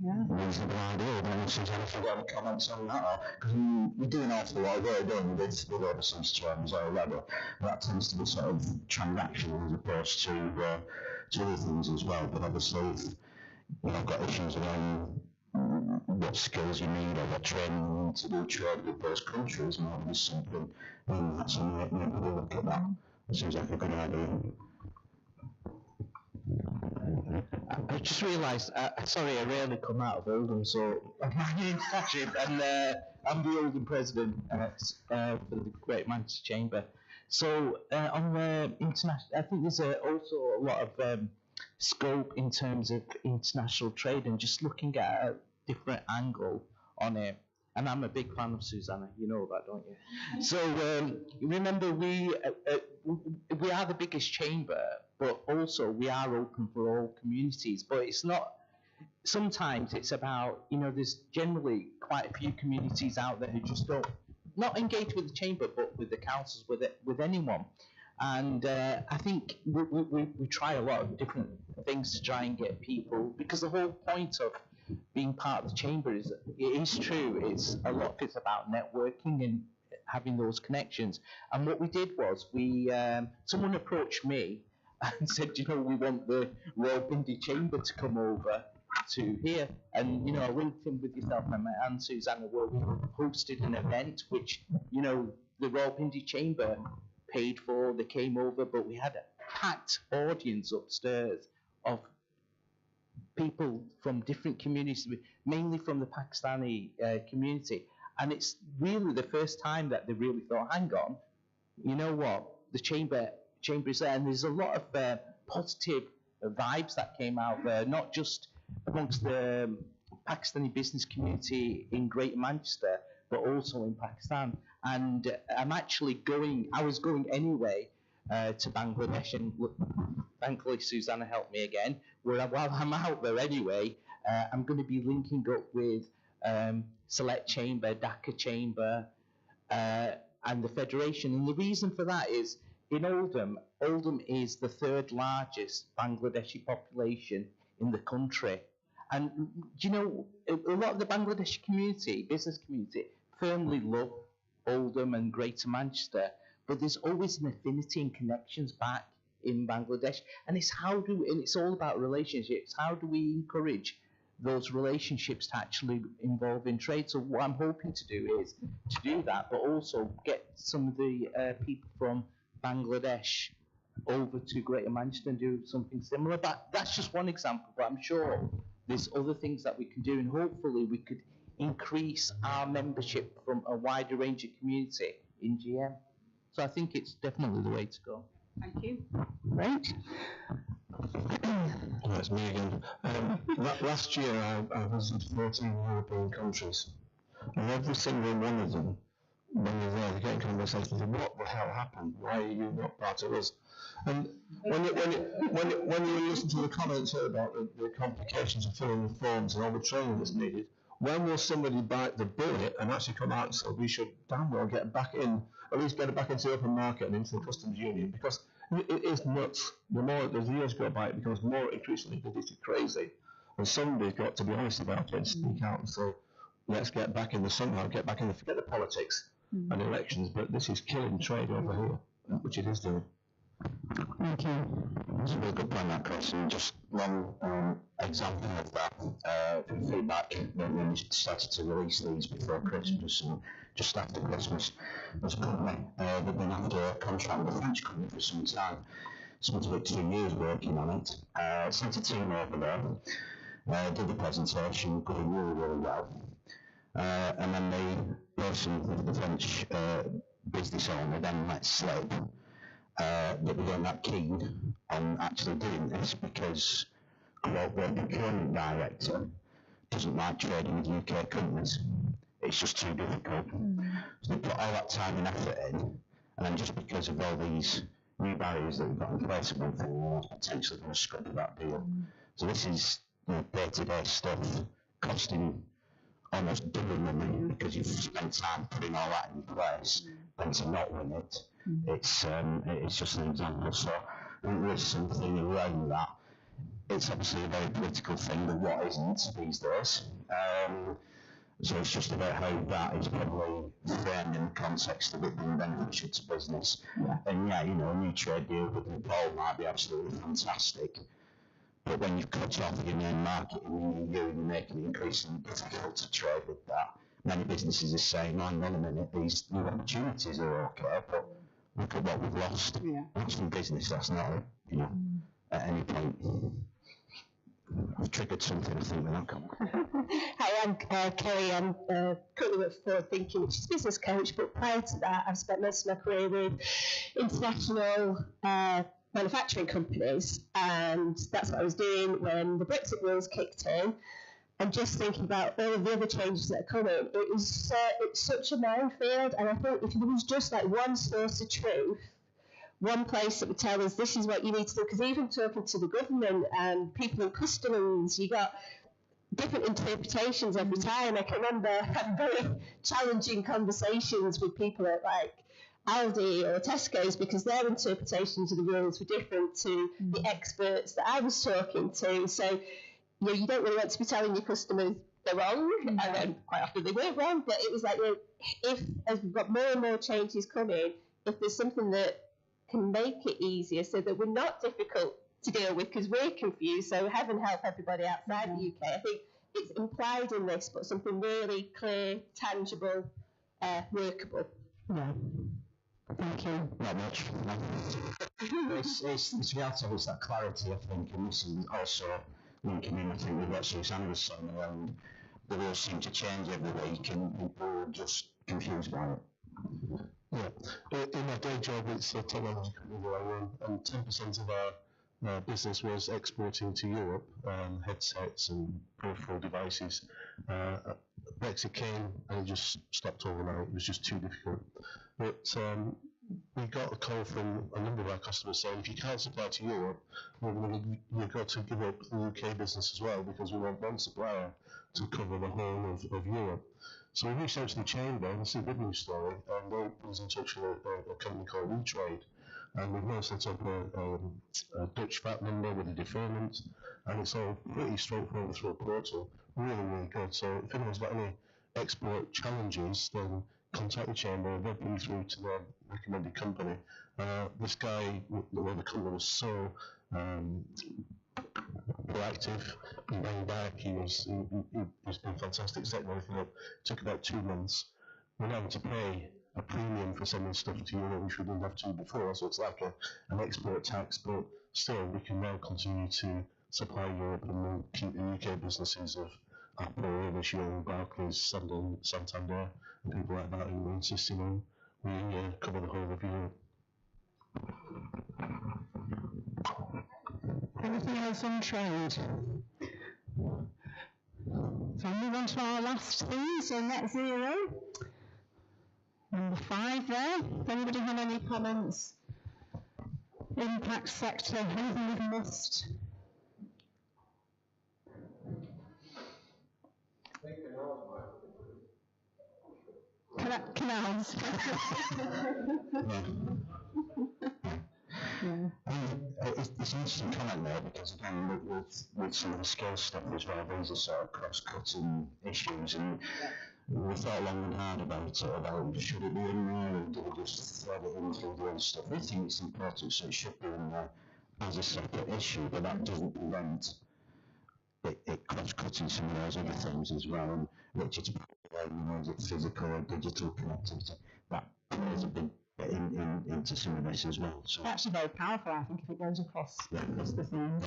Reasonable idea. Then Suzanne, if you've got any comments on that, because we do an awful lot of work done with overseas chambers already, but that tends to be sort of transactional as opposed to other things as well. But obviously, if you've got issues around what skills you need or what training you need to do trade with those countries, might be something, then that's something that we look at that. It seems like a good idea. I just realised, sorry, I rarely come out of Oldham, so my name's Tajib, and I'm the Oldham president for the Great Manchester Chamber. So on the international, I think there's also a lot of scope in terms of international trade and just looking at a different angle on it. And I'm a big fan of Susanna, you know that, don't you? So remember, we are the biggest chamber, but also we are open for all communities. But it's not. Sometimes it's about, there's generally quite a few communities out there who just don't not engage with the chamber, but with the councils, with anyone. And I think we try a lot of different things to try and get people, because the whole point of being part of the chamber is true. It's a lot of it's about networking and having those connections. And what we did was someone approached me and said, we want the Royal Bindi Chamber to come over to here. And, I linked in with yourself and Susanna, where we hosted an event which, the Royal Bindi Chamber paid for. They came over, but we had a packed audience upstairs of people from different communities, mainly from the Pakistani community. And it's really the first time that they really thought, hang on, you know what, the chamber is there. And there's a lot of positive vibes that came out there, not just amongst the Pakistani business community in Greater Manchester, but also in Pakistan. And I was going anyway to Bangladesh, and thankfully Susanna helped me again. While I'm out there anyway, I'm going to be linking up with Select Chamber, Dhaka Chamber, and the Federation. And the reason for that is, in Oldham is the third largest Bangladeshi population in the country. And, a lot of the Bangladeshi community, business community, firmly love Oldham and Greater Manchester, but there's always an affinity and connections back in Bangladesh. And it's all about relationships. How do we encourage those relationships to actually involve in trade? So what I'm hoping to do is to do that, but also get some of the people from Bangladesh over to Greater Manchester and do something similar. But that's just one example, but I'm sure there's other things that we can do, and hopefully we could increase our membership from a wider range of community in GM. So I think it's definitely the way to go. Thank you. Great. That's me again. Last year I visited 14 European countries, and every single one of them, when you're there, they get in conversation with what the hell happened? Why are you not part of us? And when you listen to the comments here about the complications of filling the forms and all the training that's needed, when will somebody bite the bullet and actually come out and say we should damn well get back in, at least get it back into the open market and into the customs union? Because it is nuts. The more the years go by, it becomes more increasingly crazy. And somebody's got to be honest about it and speak out and say, let's get back in the somehow, get back in the, forget the politics and elections, but this is killing trade over here, which it is doing. Thank you. That's a really good point, that, Chris. And just one example of that from feedback when we started to release these before Christmas and just after Christmas. There's a company they've been after a contract with a French company for some time. Spent about 2 years working on it. Sent a team over there, did the presentation, going really, really well. And then the person, the French business owner, then let slip that we weren't that keen on actually doing this because the procurement director doesn't like trading with UK companies. It's just too difficult. So they put all that time and effort in, and then just because of all these new barriers that we've got in place, one thing was potentially going to scrap that deal. So this is day-to-day stuff costing almost double money because you've spent time putting all that in place, then to not win it, it's just an example. So I think there's something around that. It's obviously a very political thing, but what isn't these days? So it's just about how that is probably framed in the context of it being beneficial to business. And yeah, you know, a new trade deal with Nepal might be absolutely fantastic. But when you've cut off your main market in the EU, you're making it increasingly difficult to trade with that. Many businesses are saying, hang on a minute, these new opportunities are okay, but look at what we've lost. That's from business, that's not, you know, at any point. I've triggered something, I think, with that comment. Hi, I'm Kelly. I'm currently with Forward Thinking, which is a business coach, but prior to that, I've spent most of my career with international manufacturing companies, and that's what I was doing when the Brexit rules kicked in. And just thinking about all of the other changes that are coming, it's such a minefield. And I think if there was just like one source of truth, one place that would tell us this is what you need to do, because even talking to the government and people in customs, you got different interpretations every time. I can remember having very challenging conversations with people at like Aldi or Tesco's because their interpretations of the rules were different to the experts that I was talking to. So, you know, you don't really want to be telling your customers they're wrong, and then quite often they weren't wrong, but it was like, you know, if as we've got more and more changes coming, if there's something that can make it easier so that we're not difficult to deal with because we're confused, so heaven help everybody outside the UK. I think it's implied in this, but something really clear, tangible, workable. Yeah. Thank you. Not much. It's reality, it's that clarity, I think, and this is also linking in, I think, with what Susanna was saying around the rules seem to change every week and people are just confused by it. Yeah, in my day job, it's a technology company that I run, and 10% of our business was exporting to Europe, headsets and peripheral devices. Brexit came and it just stopped overnight. It was just too difficult. But we got a call from a number of our customers saying, if you can't supply to Europe, you've got to give up the UK business as well, because we want one supplier to cover the whole of Europe. So we reached out to the chamber, and this is a good news story, and they put us in touch with a company called WeTrade, and we've now set up a Dutch VAT number with a deferment, and it's all pretty straightforward through a portal. Really, really good. So if anyone's got any export challenges, then contact the chamber, they'll put you through to their recommended company. This guy, the company was so proactive in going back. He's been fantastic, setting everything up. It took about 2 months. We're now having to pay a premium for sending stuff to Europe, which we didn't have to before, so it's like an export tax, but still we can now continue to supply Europe and we'll keep the UK businesses of Apple, Rivers, Young, Barclays, Santander, and people like that who are insisting on we cover the whole of Europe. Anything else on trade? So move on to our last theme, so net zero. Number 5 there. Does anybody have any comments? Impact sector, anything we've missed? Canals. It's an interesting comment there because again with some of the skills stuff as well, these are sort of cross-cutting issues, and we thought long and hard about should it be in there or do we just thread it in through the other stuff. We think it's important, so it should be in there as a separate issue, but that doesn't prevent it cross-cutting some of those other things as well. And Richard's is it physical or digital connectivity, that plays a big bit into some of this as well. So actually very powerful, I think, if it goes across the theme.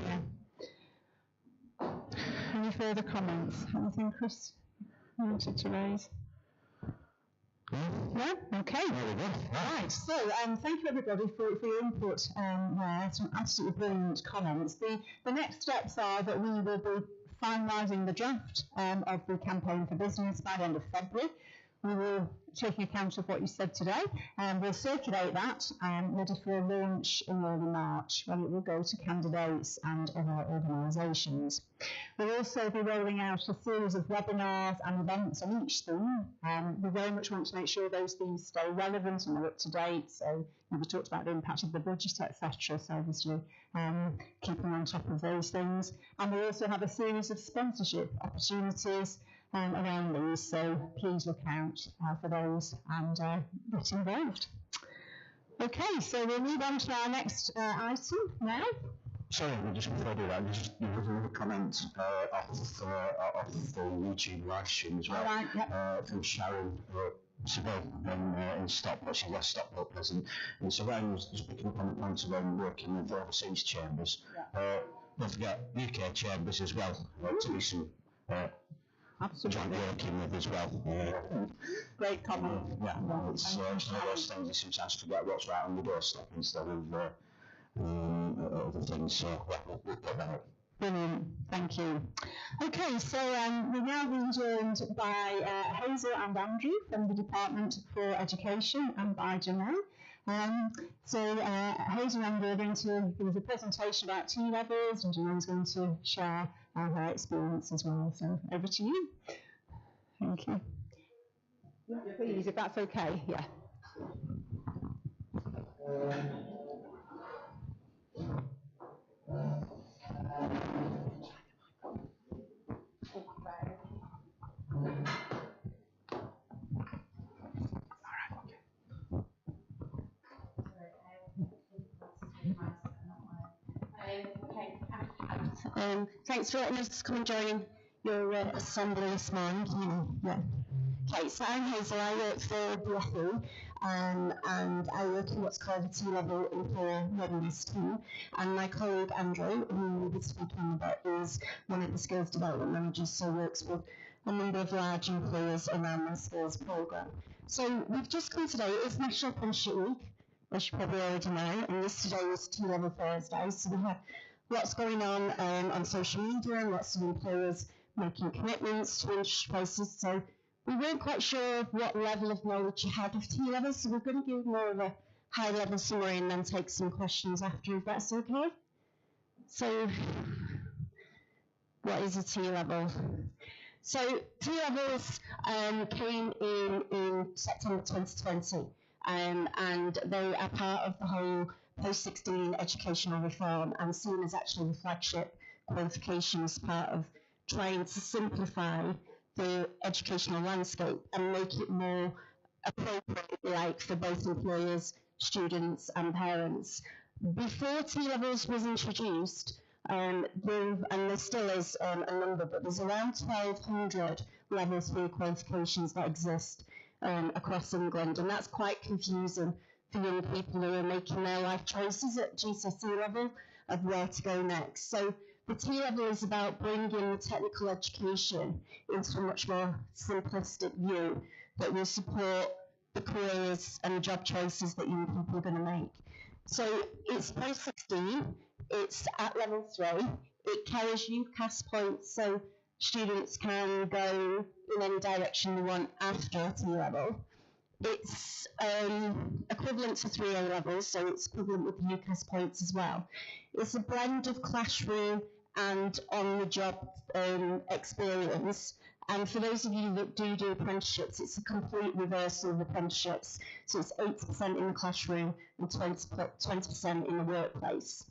Any further comments? Anything, Chris, you wanted to raise? No? Okay. Right. So, thank you everybody for your input there. Some absolutely brilliant comments. The next steps are that we will be finalising the draft of the campaign for business by the end of February. We will take account of what you said today, and we'll circulate that ready for a launch in early March, when it will go to candidates and other organisations. We'll also be rolling out a series of webinars and events on each theme. We very much want to make sure those themes stay relevant and are up to date. So we talked about the impact of the budget, etc. So obviously keeping on top of those things. And we also have a series of sponsorship opportunities around these, so please look out for those and get involved. Okay, so we'll move on to our next item now. Sorry, just before I do that, just another comment off the YouTube live stream as well. Right, yep. From Sharon Seville in Stockport. She's last Stockport president. And so Ryan was just picking up on the point around working with overseas chambers. Yeah. Don't forget UK chambers as well, to do some joint working with as well. Great comment. Yeah, it's one of those things you sometimes forget what's right on the doorstep instead of other things. So we'll put that up. Brilliant, thank you. Okay, so we're now being joined by Hazel and Andrew from the Department for Education and by Janelle. So Hazel and Andrew are going to give us a presentation about T-levels, and Janelle's going to share her experience as well. So over to you. Thank you. Please, if that's okay, yeah. Thanks for letting us come and join your assembly this morning. Okay, so I'm Hazel. I work for BFE, and I work in what's called a T-level employer readiness team. And my colleague Andrew, who will be speaking about, is one of the skills development managers, so works with a number of large employers around their skills programme. So we've just come today. It's National Apprenticeship Week, as you probably already know, and this today was T-level Thursday. So we had lots going on social media, and lots of employers making commitments to industry places. So we weren't quite sure what level of knowledge you had of T-levels, so we're going to give more of a high-level summary and then take some questions after, if that's okay. So, what is a T-level? So, T-levels came in September 2020, and they are part of the whole post-16 educational reform, and seen as actually the flagship qualification as part of trying to simplify the educational landscape and make it more appropriate, for both employers, students and parents. Before T-levels was introduced, and there still is a number, but there's around 1,200 level 3 qualifications that exist across England, and that's quite confusing for young people who are making their life choices at GCSE level of where to go next. So the T-level is about bringing the technical education into a much more simplistic view that will support the careers and job choices that young people are going to make. So it's post 16, it's at level 3, it carries UCAS points, so students can go in any direction they want after T-level. It's equivalent to 3 A-levels, so it's equivalent with UCAS points as well. It's a blend of classroom and on-the-job experience. And for those of you that do apprenticeships, it's a complete reversal of apprenticeships. So it's 80% in the classroom and 20% in the workplace.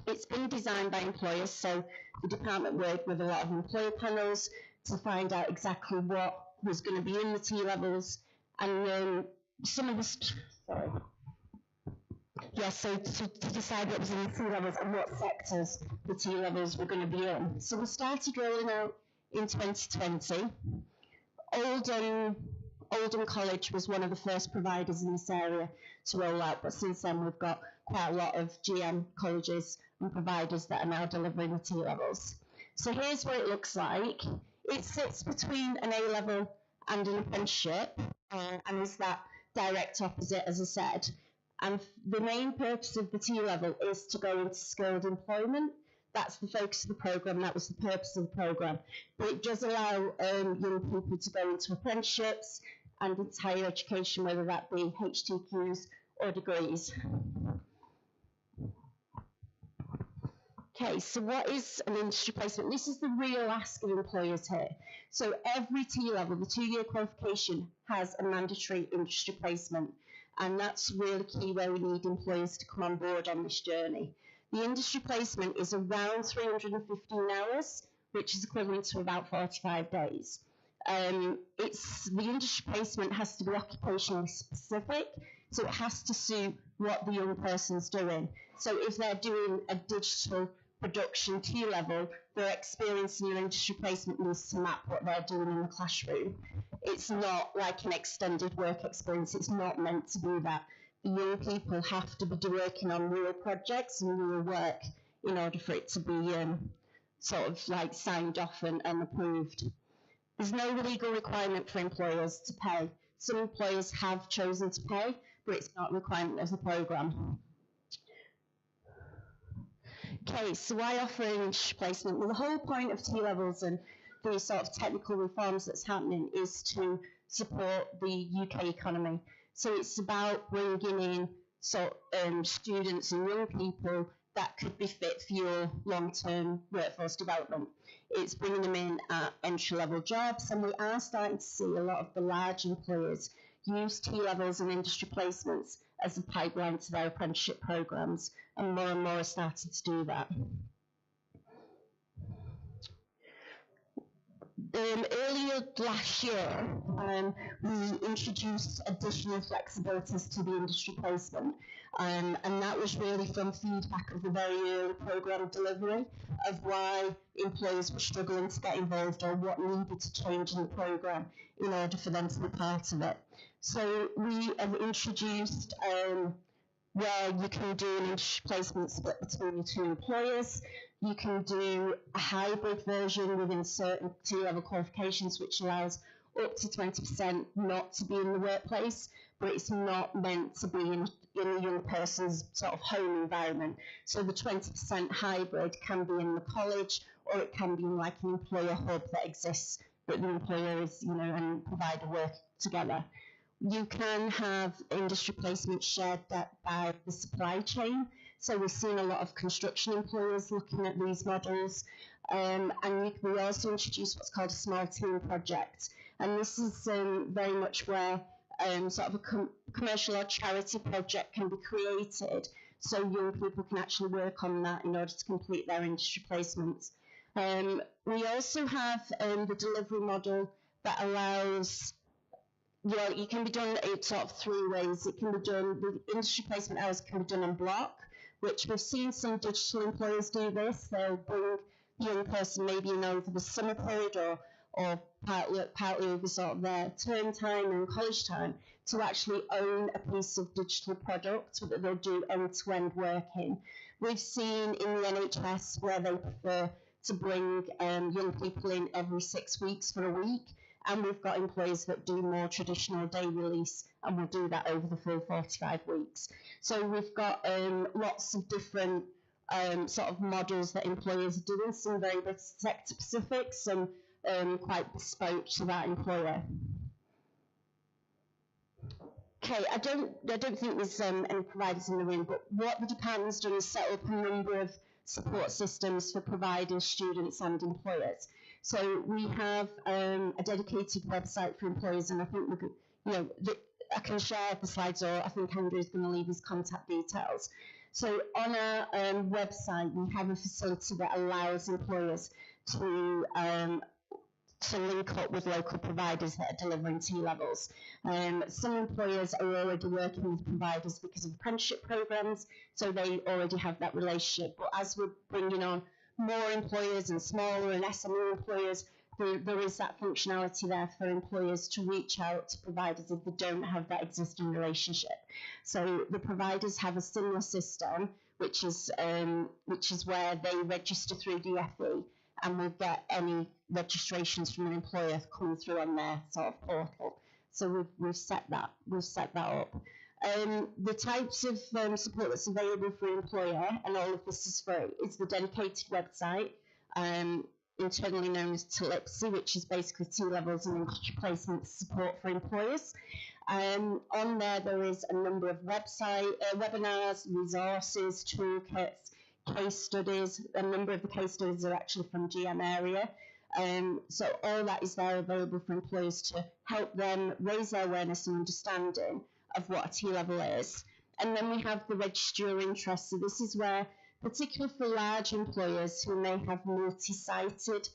It's been designed by employers, so the department worked with a lot of employer panels to find out exactly what was going to be in the T-levels, and some of the, so to decide what was in the T-levels and what sectors the T-levels were going to be in. So we started rolling out in 2020. Oldham College was one of the first providers in this area to roll out, but since then we've got quite a lot of GM colleges and providers that are now delivering the T-levels. So here's what it looks like. It sits between an A-level and an apprenticeship, and is that direct opposite, as I said. And the main purpose of the T-level is to go into skilled employment. That's the focus of the programme, that was the purpose of the programme. But it does allow young people to go into apprenticeships and into higher education, whether that be HTQs or degrees. Okay, so what is an industry placement? This is the real ask of employers here. So every T-level, the 2-year qualification, has a mandatory industry placement. And that's really key where we need employers to come on board on this journey. The industry placement is around 315 hours, which is equivalent to about 45 days. The industry placement has to be occupationally specific, so it has to suit what the young person's doing. So if they're doing a digital production T-level, their experience in your industry placement needs to map what they're doing in the classroom. It's not like an extended work experience. It's not meant to be that. The young people have to be working on real projects and real work in order for it to be sort of like signed off and approved. There's no legal requirement for employers to pay. Some employers have chosen to pay, but it's not a requirement of the programme. Okay, so why offer an industry placement? Well, the whole point of T-levels and the sort of technical reforms that's happening is to support the UK economy. So it's about bringing in students and young people that could be fit for your long-term workforce development. It's bringing them in at entry-level jobs, and we are starting to see a lot of the large employers use T-levels and industry placements as a pipeline to their apprenticeship programmes, and more are starting to do that. Earlier last year, we introduced additional flexibilities to the industry placement, and that was really from feedback of the very early programme delivery of why employers were struggling to get involved or what needed to change in the programme in order for them to be part of it. So we have introduced where you can do an industry placement split between your 2 employers. You can do a hybrid version within certain T-level qualifications, which allows up to 20% not to be in the workplace, but it's not meant to be in a young person's sort of home environment. So the 20% hybrid can be in the college, or it can be in like an employer hub that exists, but the employers, and provider work together. You can have industry placement shared by the supply chain. So we've seen a lot of construction employers looking at these models. And we also introduced what's called a small team project. And this is very much where sort of a commercial or charity project can be created, so young people can actually work on that in order to complete their industry placements. We also have the delivery model that allows, it can be done in sort of 3 ways. It can be done, the industry placement hours can be done en bloc, which we've seen some digital employers do this. They'll bring the young person maybe in over the summer period or partly over sort of their term time and college time to actually own a piece of digital product that they'll do end-to-end work in. We've seen in the NHS where they prefer to bring young people in every 6 weeks for a week, and we've got employers that do more traditional day release and will do that over the full 45 weeks. So we've got lots of different sort of models that employers are doing, some very sector specific, some quite bespoke to that employer. Okay, I don't think there's any providers in the room, but what the department's done is set up a number of support systems for providers, students and employers. So we have a dedicated website for employers, and I think I can share the slides, or I think Andrew's going to leave his contact details. So on our website, we have a facility that allows employers to link up with local providers that are delivering T-levels. Some employers are already working with providers because of apprenticeship programs, so they already have that relationship. But as we're bringing on more employers and smaller and SME employers, there is that functionality there for employers to reach out to providers if they don't have that existing relationship. So the providers have a similar system, which is where they register through DFE, and we'll get any registrations from an employer coming through on their sort of portal. So we've set that up. The types of support that's available for an employer, and all of this is free, is the dedicated website, internally known as TLIPSI, which is basically T-levels and industry placement support for employers. On there is a number of webinars, resources, toolkits, case studies. A number of the case studies are actually from GM area. So all that is there available for employers to help them raise their awareness and understanding of what a T-level is. And then we have the register your interest. So this is where, particularly for large employers who may have multi-sited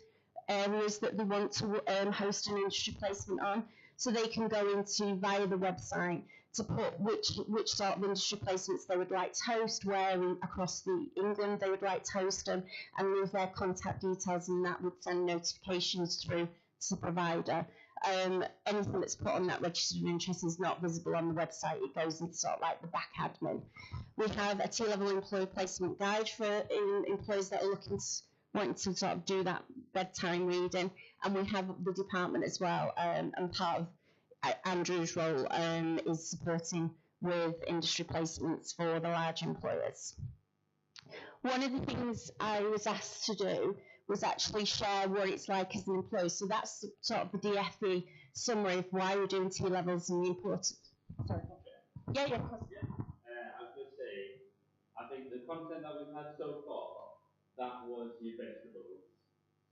areas that they want to host an industry placement on, so they can go into via the website to put which sort of industry placements they would like to host, where across England they would like to host them, and leave their contact details, and that would send notifications through to the provider. Anything that's put on that registered interest is not visible on the website. It goes into sort of like the back admin. We have a T-level employee placement guide for employees that are wanting to sort of do that bedtime reading, and we have the department as well, and part of Andrew's role is supporting with industry placements for the large employers. One of the things I was asked to do was actually share what it's like as an employee. So that's sort of the DFE summary of why we're doing T-levels and the importance. Sorry. Yeah, of course. Yeah. I was going to say, I think the content that we've had so far, that was your vegetables.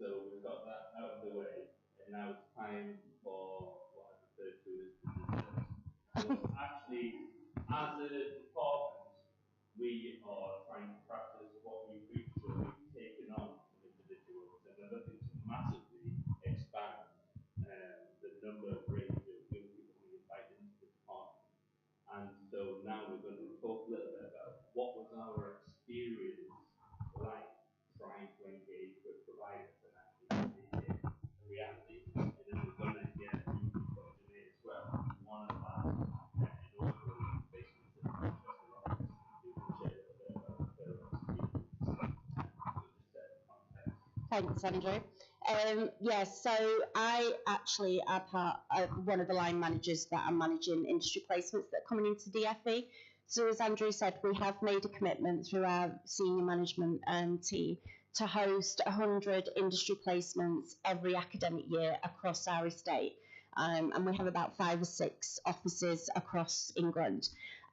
So we've got that out of the way, and now it's time for what I refer to as the desserts. So actually, as a department, we are trying to practice what we preach. So we've taken on individuals, and we're looking to massively expand the number of range of young people we invite into the department. And so now we're going to talk a little bit about what was our experience like trying to engage with providers and actually make it a reality. And then we're going to get new people engineer as well. One of our inaugural placements in Manchester office, who can share a little bit about their experience to set context. Thanks, Andrew. Yes, so I actually am one of the line managers that are managing industry placements that are coming into DFE. So as Andrew said, we have made a commitment through our senior management team to host 100 industry placements every academic year across our estate. And we have about 5 or 6 offices across England.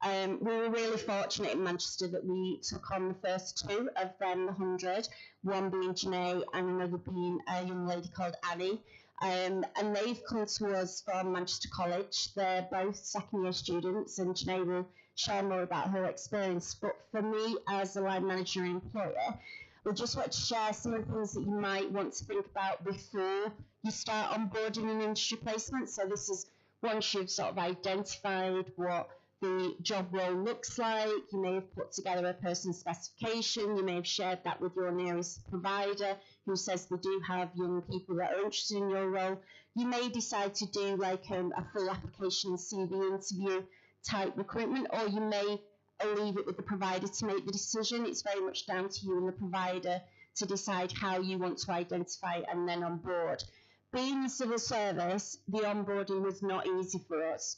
We were really fortunate in Manchester that we took on the first 2 of them, the 100, one being Janae and another being a young lady called Annie. And they've come to us from Manchester College. They're both second-year students, and Janae will share more about her experience. But for me, as a line manager and employer, we just want to share some of the things that you might want to think about before you start onboarding an industry placement. So this is once you've sort of identified what the job role looks like. You may have put together a person specification. You may have shared that with your nearest provider who says they do have young people that are interested in your role. You may decide to do like a full application CV interview type recruitment, or you may leave it with the provider to make the decision. It's very much down to you and the provider to decide how you want to identify and then onboard. Being the civil service, the onboarding was not easy for us.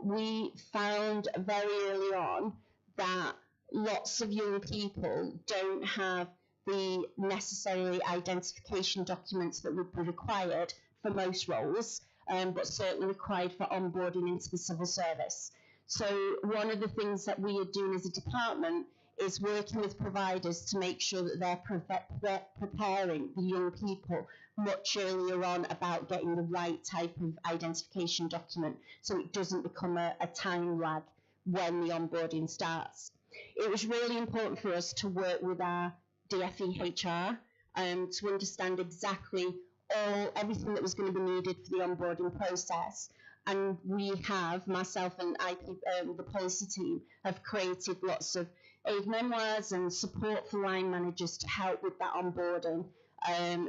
We found very early on that lots of young people don't have the necessary identification documents that would be required for most roles, but certainly required for onboarding into the civil service. So one of the things that we are doing as a department is working with providers to make sure that they're preparing the young people much earlier on about getting the right type of identification document, so it doesn't become a time lag when the onboarding starts. It was really important for us to work with our DFE HR to understand exactly everything that was going to be needed for the onboarding process. And we have, myself and the policy team, have created lots of aid memoirs and support for line managers to help with that onboarding.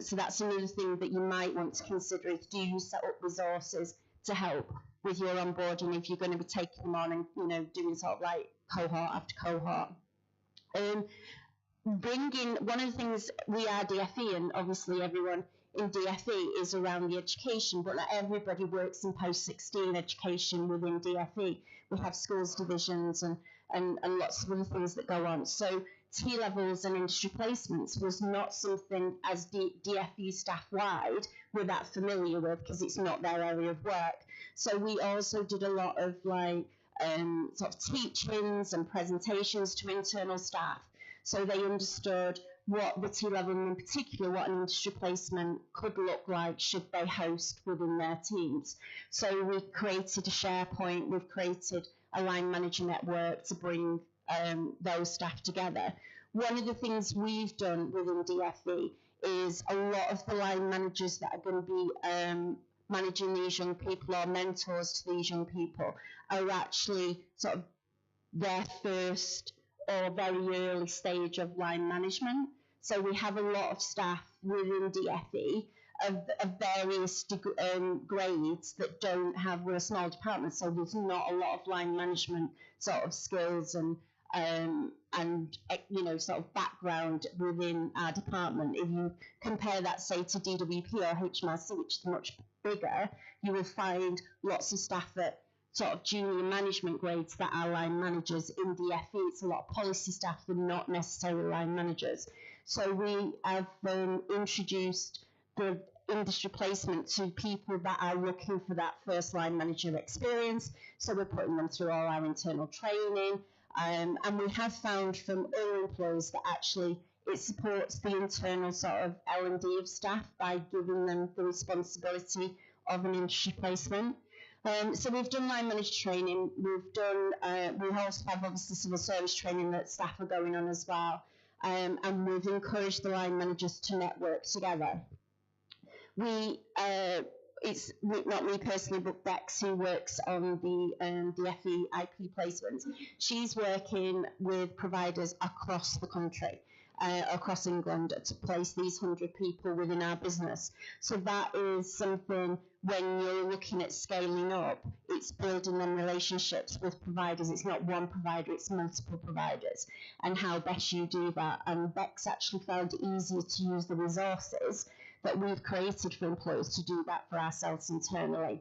So that's another thing that you might want to consider if you set up resources to help with your onboarding if you're going to be taking them on and, you know, doing sort of like cohort after cohort. One of the things, we are DFE, and obviously everyone in DFE is around the education, but not everybody works in post-16 education within DFE. We have schools divisions and lots of other things that go on. So T-levels and industry placements was not something as DFE staff-wide we're that familiar with, because it's not their area of work. So we also did a lot of like sort of teachings and presentations to internal staff, so they understood what the T-level, and in particular what an industry placement could look like should they host within their teams. So we've created a SharePoint, we've created a line manager network to bring those staff together. One of the things we've done within DFE is a lot of the line managers that are going to be managing these young people or mentors to these young people are actually sort of their first or very early stage of line management. So we have a lot of staff within DFE of various grades that don't have, we're a small department, so there's not a lot of line management sort of skills and you know, sort of background within our department. If you compare that, say, to DWP or HMRC, which is much bigger, you will find lots of staff at sort of junior management grades that are line managers. In DFE, it's a lot of policy staff and not necessarily line managers. So we have introduced the industry placement to people that are looking for that first line manager experience. So we're putting them through all our internal training. And we have found from all employees that actually it supports the internal sort of L&D of staff by giving them the responsibility of an industry placement. So we've done line manager training. We've done. We also have obviously civil service training that staff are going on as well. And we've encouraged the line managers to network together. It's not me personally, but Bex, who works on the FE IP placements. She's working with providers across the country, across England, to place these 100 people within our business. So that is something, when you're looking at scaling up, it's building them relationships with providers. It's not one provider, it's multiple providers, and how best you do that. And Bex actually found it easier to use the resources that we've created for employers to do that for ourselves internally.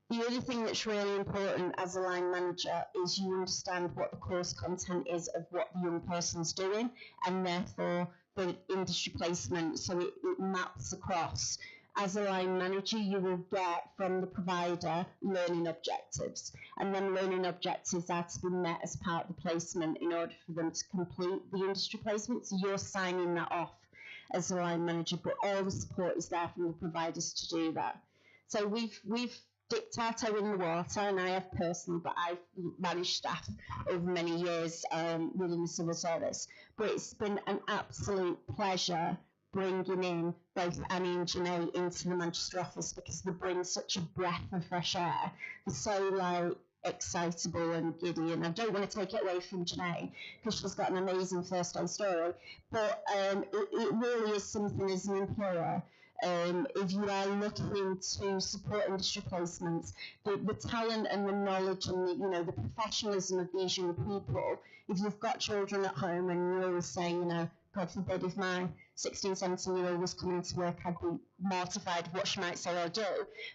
The other thing that's really important as a line manager is you understand what the course content is of what the young person's doing, and therefore the industry placement, so it maps across. As a line manager, you will get from the provider learning objectives, and then learning objectives are to be met as part of the placement in order for them to complete the industry placement. So you're signing that off as a line manager, but all the support is there from the providers to do that. So we've dipped our toe in the water, and I have personally, but I've managed staff over many years within the civil service. But it's been an absolute pleasure bringing in both Annie and Janae into the Manchester office, because they bring such a breath of fresh air. They're so like excitable and giddy, and I don't want to take it away from Janae because she's got an amazing first-time story, but it really is something as an employer if you are looking to support industry placements, the talent and the knowledge and the professionalism of these young people, if you've got children at home and you're always saying, God forbid, if my 16, 17-year-old was coming to work, I'd be mortified what she might say or do.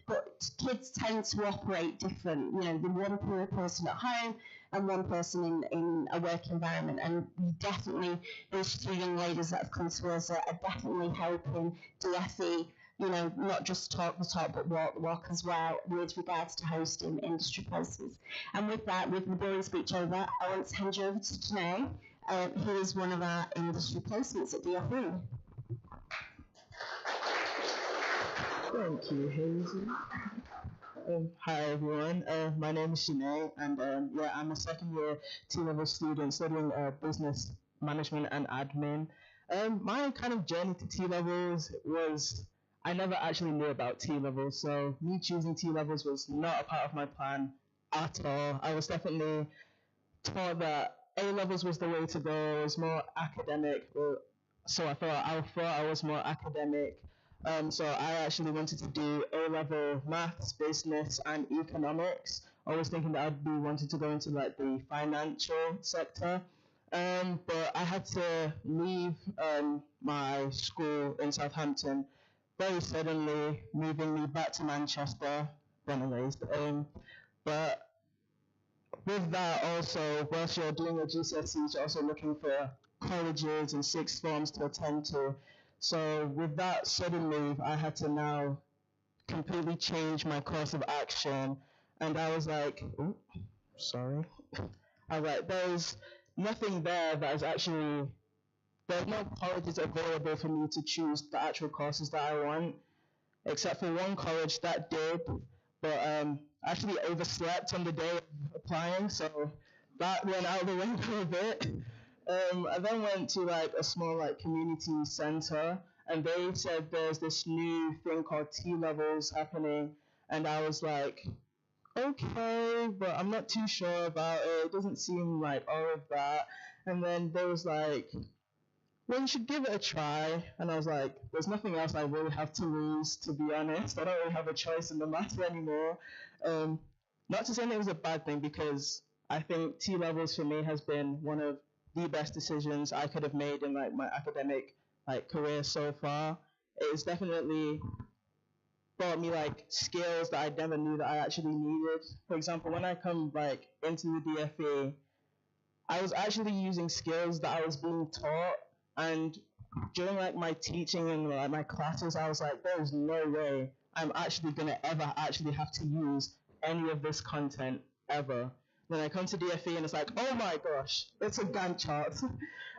But kids tend to operate different. The one person at home and one person in a work environment. And definitely, those three young ladies that have come to us are definitely helping DFE, not just talk the talk, but walk the walk as well with regards to hosting industry places. And with that, with the boring speech over, I want to hand you over to Janae, who is one of our industry placements at DFE. Thank you, Hazel. Hi everyone, my name is Janae, and I'm a second year T-level student studying business management and admin. My kind of journey to T-levels was, I never actually knew about T-levels, so me choosing T-levels was not a part of my plan at all. I was definitely taught that A-levels was the way to go. It was more academic, so I thought I was more academic. So I actually wanted to do A-level maths, business, and economics. I was thinking that I'd be wanting to go into the financial sector. But I had to leave my school in Southampton very suddenly, moving me back to Manchester, born and raised. But with that also, whilst you're doing your GCSEs, you're also looking for colleges and sixth forms to attend to. So with that sudden move, I had to now completely change my course of action. And I was like, there's nothing there that is actually, there's no colleges available for me to choose the actual courses that I want, except for one college that did, but I actually overslept on the day of applying, so that went out of the window a bit. I then went to a small community center, and they said there's this new thing called T-levels happening, and I was like, okay, but I'm not too sure about it. It doesn't seem like all of that. And then there was well, you should give it a try. And I was like, there's nothing else I really have to lose, to be honest. I don't really have a choice in the matter anymore. Not to say that it was a bad thing, because I think T-levels for me has been one of the best decisions I could have made in my academic career so far. It's definitely brought me skills that I never knew that I actually needed. For example, when I come into the DFE, I was actually using skills that I was being taught, and during my teaching and my classes, I was like, there's no way I'm actually gonna ever actually have to use any of this content ever. Then I come to DFE and it's like, oh my gosh, it's a Gantt chart.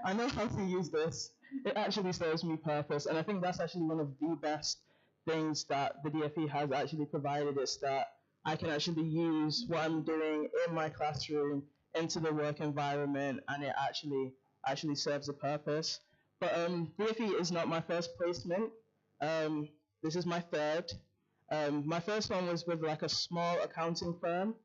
I know how to use this. It actually serves me purpose, and I think that's actually one of the best things that the DFE has actually provided, is that I can actually use what I'm doing in my classroom into the work environment, and it actually serves a purpose. But DFE is not my first placement. This is my third. My first one was with a small accounting firm.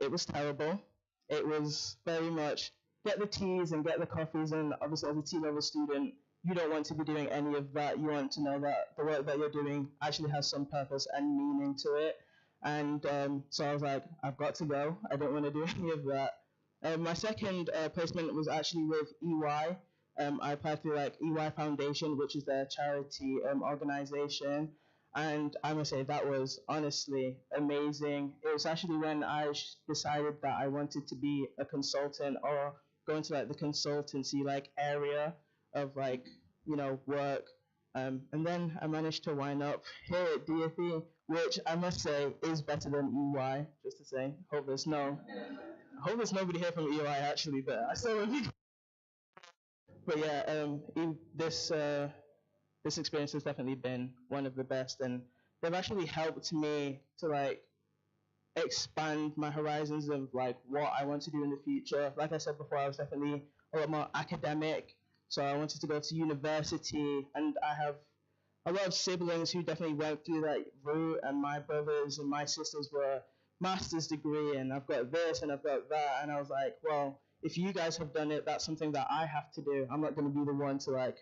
It was terrible. It was very much get the teas and get the coffees, and obviously as a T-level student, you don't want to be doing any of that. You want to know that the work that you're doing actually has some purpose and meaning to it. And so I was like, I've got to go. I don't want to do any of that. My second placement was actually with EY. I applied through EY Foundation, which is their charity organization. And I must say that was honestly amazing. It was actually when I decided that I wanted to be a consultant or go into the consultancy area of work. And then I managed to wind up here at DFE, which I must say is better than EY, just to say. Hope there's nobody here from EY actually, but I still love you. But yeah, this experience has definitely been one of the best, and they've actually helped me to expand my horizons of what I want to do in the future. Like I said before, I was definitely a lot more academic, so I wanted to go to university, and I have a lot of siblings who definitely went through that route, and my brothers and my sisters were master's degree, and I've got this and I've got that, and I was like, well, if you guys have done it, that's something that I have to do. I'm not going to be the one to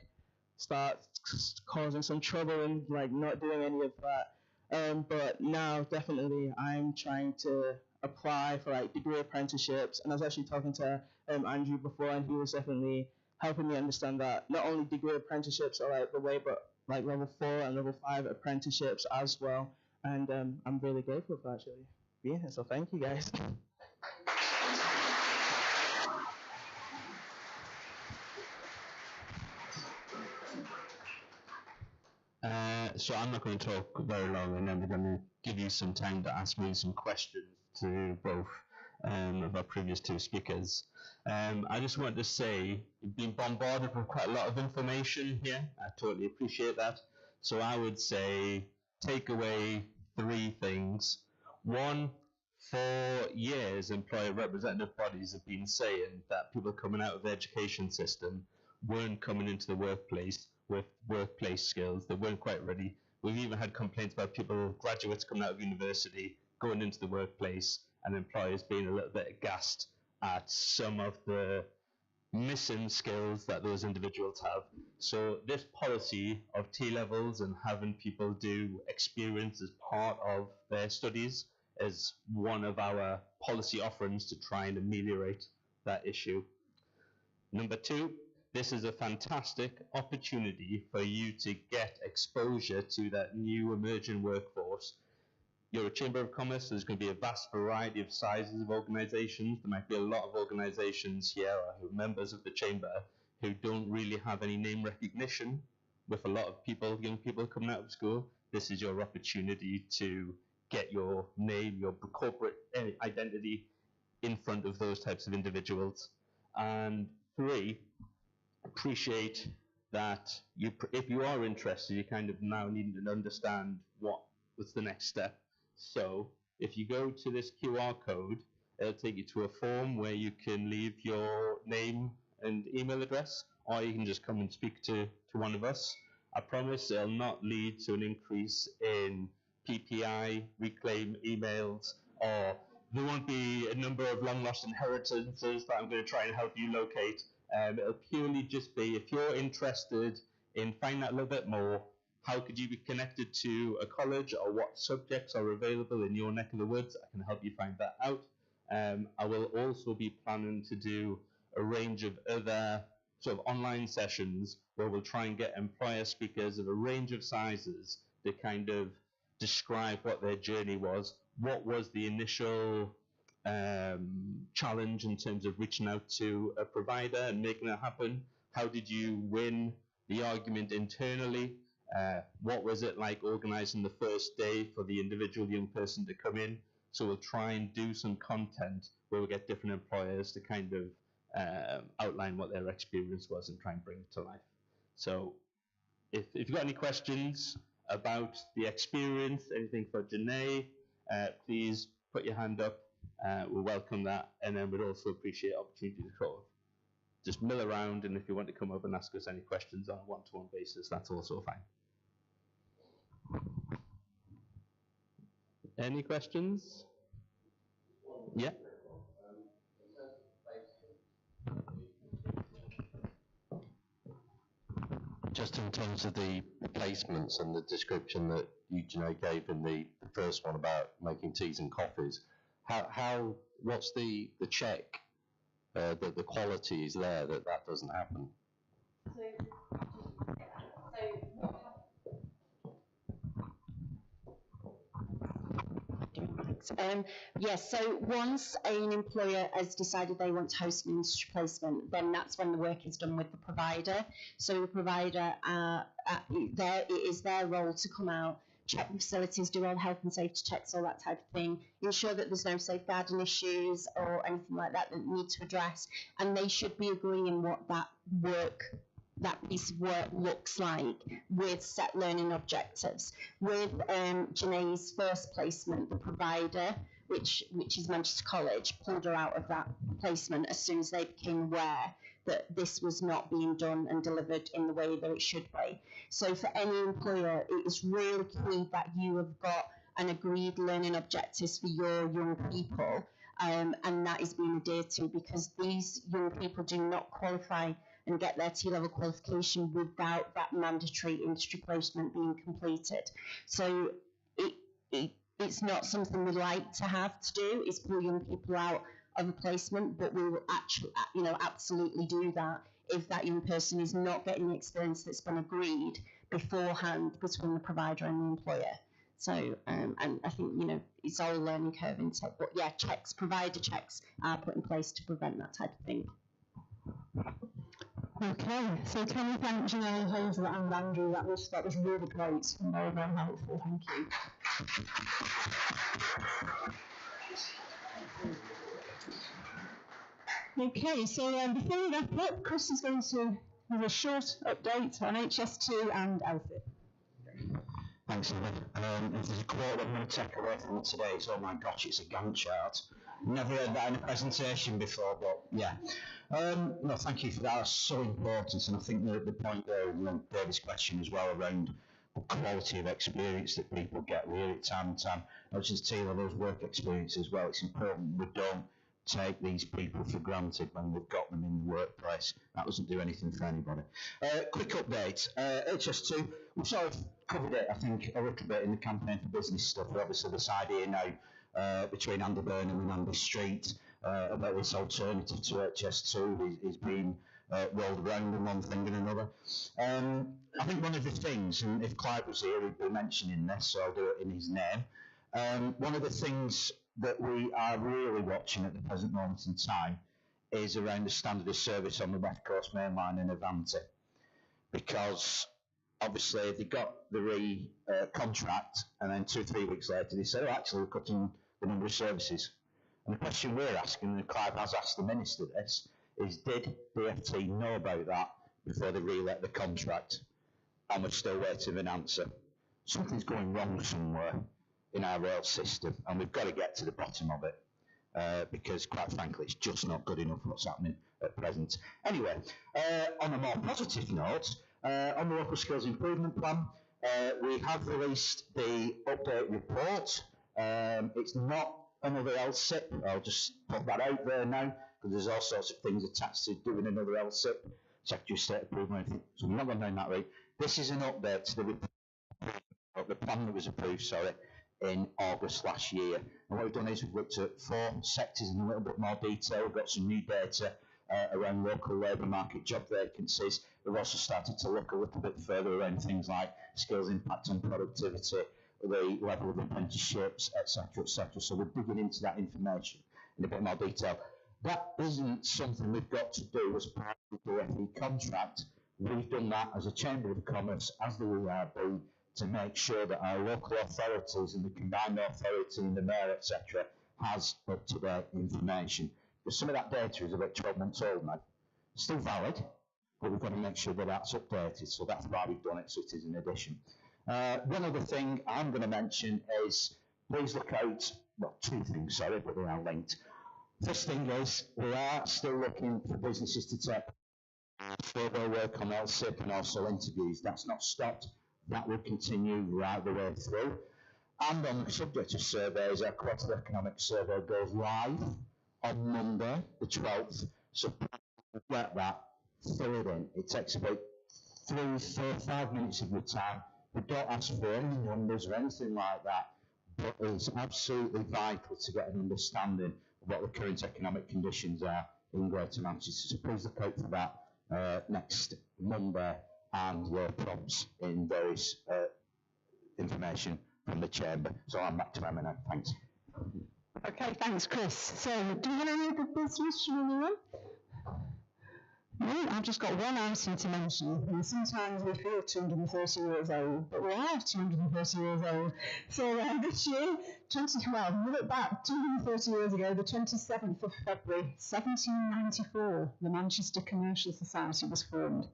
start causing some trouble and like not doing any of that. But now definitely I'm trying to apply for like degree apprenticeships, and I was actually talking to Andrew before, and he was definitely helping me understand that not only degree apprenticeships are like the way, but like level 4 and level 5 apprenticeships as well. And I'm really grateful for actually being here, so thank you guys. So I'm not going to talk very long, and then we're going to give you some time to ask me some questions to both of our previous two speakers. I just want to say you've been bombarded with quite a lot of information here. I totally appreciate that. So I would say take away 3 things. 1, for years, employer representative bodies have been saying that people coming out of the education system weren't coming into the workplace with workplace skills. They weren't quite ready. We've even had complaints about people, graduates coming out of university, going into the workplace, and employers being a little bit aghast at some of the missing skills that those individuals have. So this policy of T-levels and having people do experience as part of their studies is one of our policy offerings to try and ameliorate that issue. Number 2, this is a fantastic opportunity for you to get exposure to that new emerging workforce. You're a Chamber of Commerce, there's going to be a vast variety of sizes of organisations. There might be a lot of organisations here who are members of the Chamber who don't really have any name recognition with a lot of people, young people coming out of school. This is your opportunity to get your name, your corporate identity in front of those types of individuals. And 3, appreciate that if you are interested, you kind of now need to understand what's the next step. So if you go to this QR code, it'll take you to a form where you can leave your name and email address, or you can just come and speak to one of us. I promise it'll not lead to an increase in PPI, reclaim emails, or there won't be a number of long lost inheritances that I'm going to try and help you locate. It'll purely just be, if you're interested in finding out a little bit more, how could you be connected to a college, or what subjects are available in your neck of the woods, I can help you find that out. I will also be planning to do a range of other sort of online sessions where we'll try and get employer speakers of a range of sizes to kind of describe what their journey was. What was the initial challenge in terms of reaching out to a provider and making it happen? How did you win the argument internally? What was it like organising the first day for the individual young person to come in? So we'll try and do some content where we get different employers to kind of outline what their experience was and try and bring it to life. So if you've got any questions about the experience, anything for Janae, please put your hand up. We'll welcome that, and then we'd also appreciate the opportunity to sort of just mill around, and if you want to come up and ask us any questions on a one-to-one basis, that's also fine. Any questions? Yeah. Just in terms of the placements and the description that you gave in the first one about making teas and coffees, what's the check that the quality is there, that doesn't happen? Yes, so once an employer has decided they want to host an industry placement, then that's when the work is done with the provider. So the provider, it is their role to come out, check the facilities, do all the health and safety checks, all that type of thing, ensure that there's no safeguarding issues or anything like that that need to address, and they should be agreeing what that piece of work looks like with set learning objectives. With Janae's first placement, the provider, which is Manchester College, pulled her out of that placement as soon as they became aware that this was not being done and delivered in the way that it should be. So for any employer, it is really key that you have got an agreed learning objectives for your young people, and that is being adhered to, because these young people do not qualify and get their T-level qualification without that mandatory industry placement being completed. So it's not something we like to have to do, is pull young people out of a placement, but we will actually, absolutely do that if that young person is not getting the experience that's been agreed beforehand between the provider and the employer. So, and I think, it's all a learning curve in tech, but yeah, provider checks are put in place to prevent that type of thing. Okay, so can we thank Janelle, Hazel and Andrew? That was really great and very, very helpful. Thank you. Okay, so before we wrap up, Chris is going to give a short update on HS2 and LFIP. Thanks, Eva. If there's a quote I'm going to take away from it today, it's, oh my gosh, it's a Gantt chart. Never heard that in a presentation before, but yeah. No, thank you for that. That's so important, and I think the point there, David's question as well around the quality of experience that people get really at time and time, not just T-levels, work experience as well. It's important we don't take these people for granted when we've got them in the workplace. That doesn't do anything for anybody. Quick update, HS2, we've sort of covered it, I think, a little bit in the campaign for business stuff. Obviously this idea now between Andy Burnham and Andy Street about this alternative to HS2 is being rolled around in one thing and another. I think one of the things, and if Clive was here, he'd be mentioning this, so I'll do it in his name. One of the things that we are really watching at the present moment in time is around the standard of service on the West Coast Main Line in Avanti, because obviously they got the contract and then 2-3 weeks later they said, oh, actually we're cutting the number of services. And the question we're asking, and Clive has asked the Minister this, is did DFT know about that before they re-let the contract? And we're still waiting for an answer. Something's going wrong somewhere in our rail system, and we've got to get to the bottom of it, because quite frankly it's just not good enough what's happening at present. Anyway, on a more positive note, on the Local Skills Improvement Plan, we have released the update report. It's not another LSIP, I'll just put that out there now, because there's all sorts of things attached to doing another LSIP, Secretary of State approval, so we're not going down that route. This is an update to the plan that was approved, in August last year. And what we've done is we've looked at 4 sectors in a little bit more detail. We've got some new data around local labour market job vacancies. We've also started to look a little bit further around things like skills impact on productivity, the level of apprenticeships, etc., etc. So we're digging into that information in a bit more detail. That isn't something we've got to do as part of the DFE contract. We've done that as a Chamber of Commerce, as the URB, to make sure that our local authorities and the combined authority and the mayor, etc., has up-to-date information. Because some of that data is about 12 months old now. Still valid, but we've got to make sure that that's updated, so that's why we've done it, so it is an addition. One other thing I'm going to mention is, please look out, well, 2 things, sorry, but they are linked. First thing is, we are still looking for businesses to take further work on LSIP and also interviews. That's not stopped. That will continue right the way through. And on the subject of surveys, our quarterly economic survey goes live on Monday, the 12th. So get that, fill it in. It takes about 3, 4, 5 minutes of your time. We don't ask for any numbers or anything like that, but it's absolutely vital to get an understanding of what the current economic conditions are in Greater Manchester. So please look out for that next Monday, and your prompts in various information from the Chamber. So I'm back to Emma now. Thanks. Okay, thanks, Chris. So, do you have any other business from anyone? No, I've just got one item to mention. And sometimes we feel 230 years old, but we are 230 years old. So this year, 2012, we look back 230 years ago, the 27th of February, 1794, the Manchester Commercial Society was formed.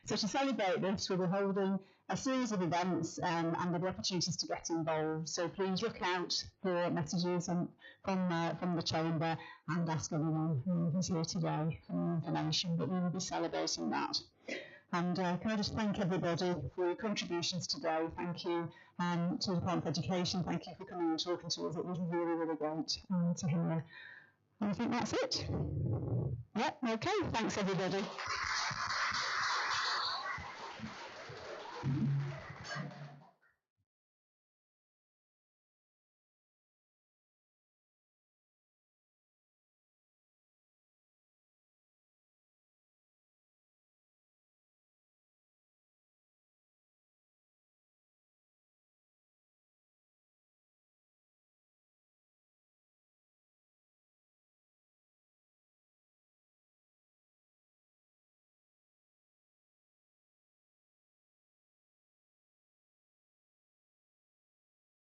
So to celebrate this, we'll be holding a series of events and there'll be opportunities to get involved. So please look out for messages from the Chamber and ask everyone who is here today for more information, but we will be celebrating that. And can I just thank everybody for your contributions today. Thank you to the Department of Education. Thank you for coming and talking to us. It was really, really great to hear. And I think that's it. Yep, okay, thanks everybody.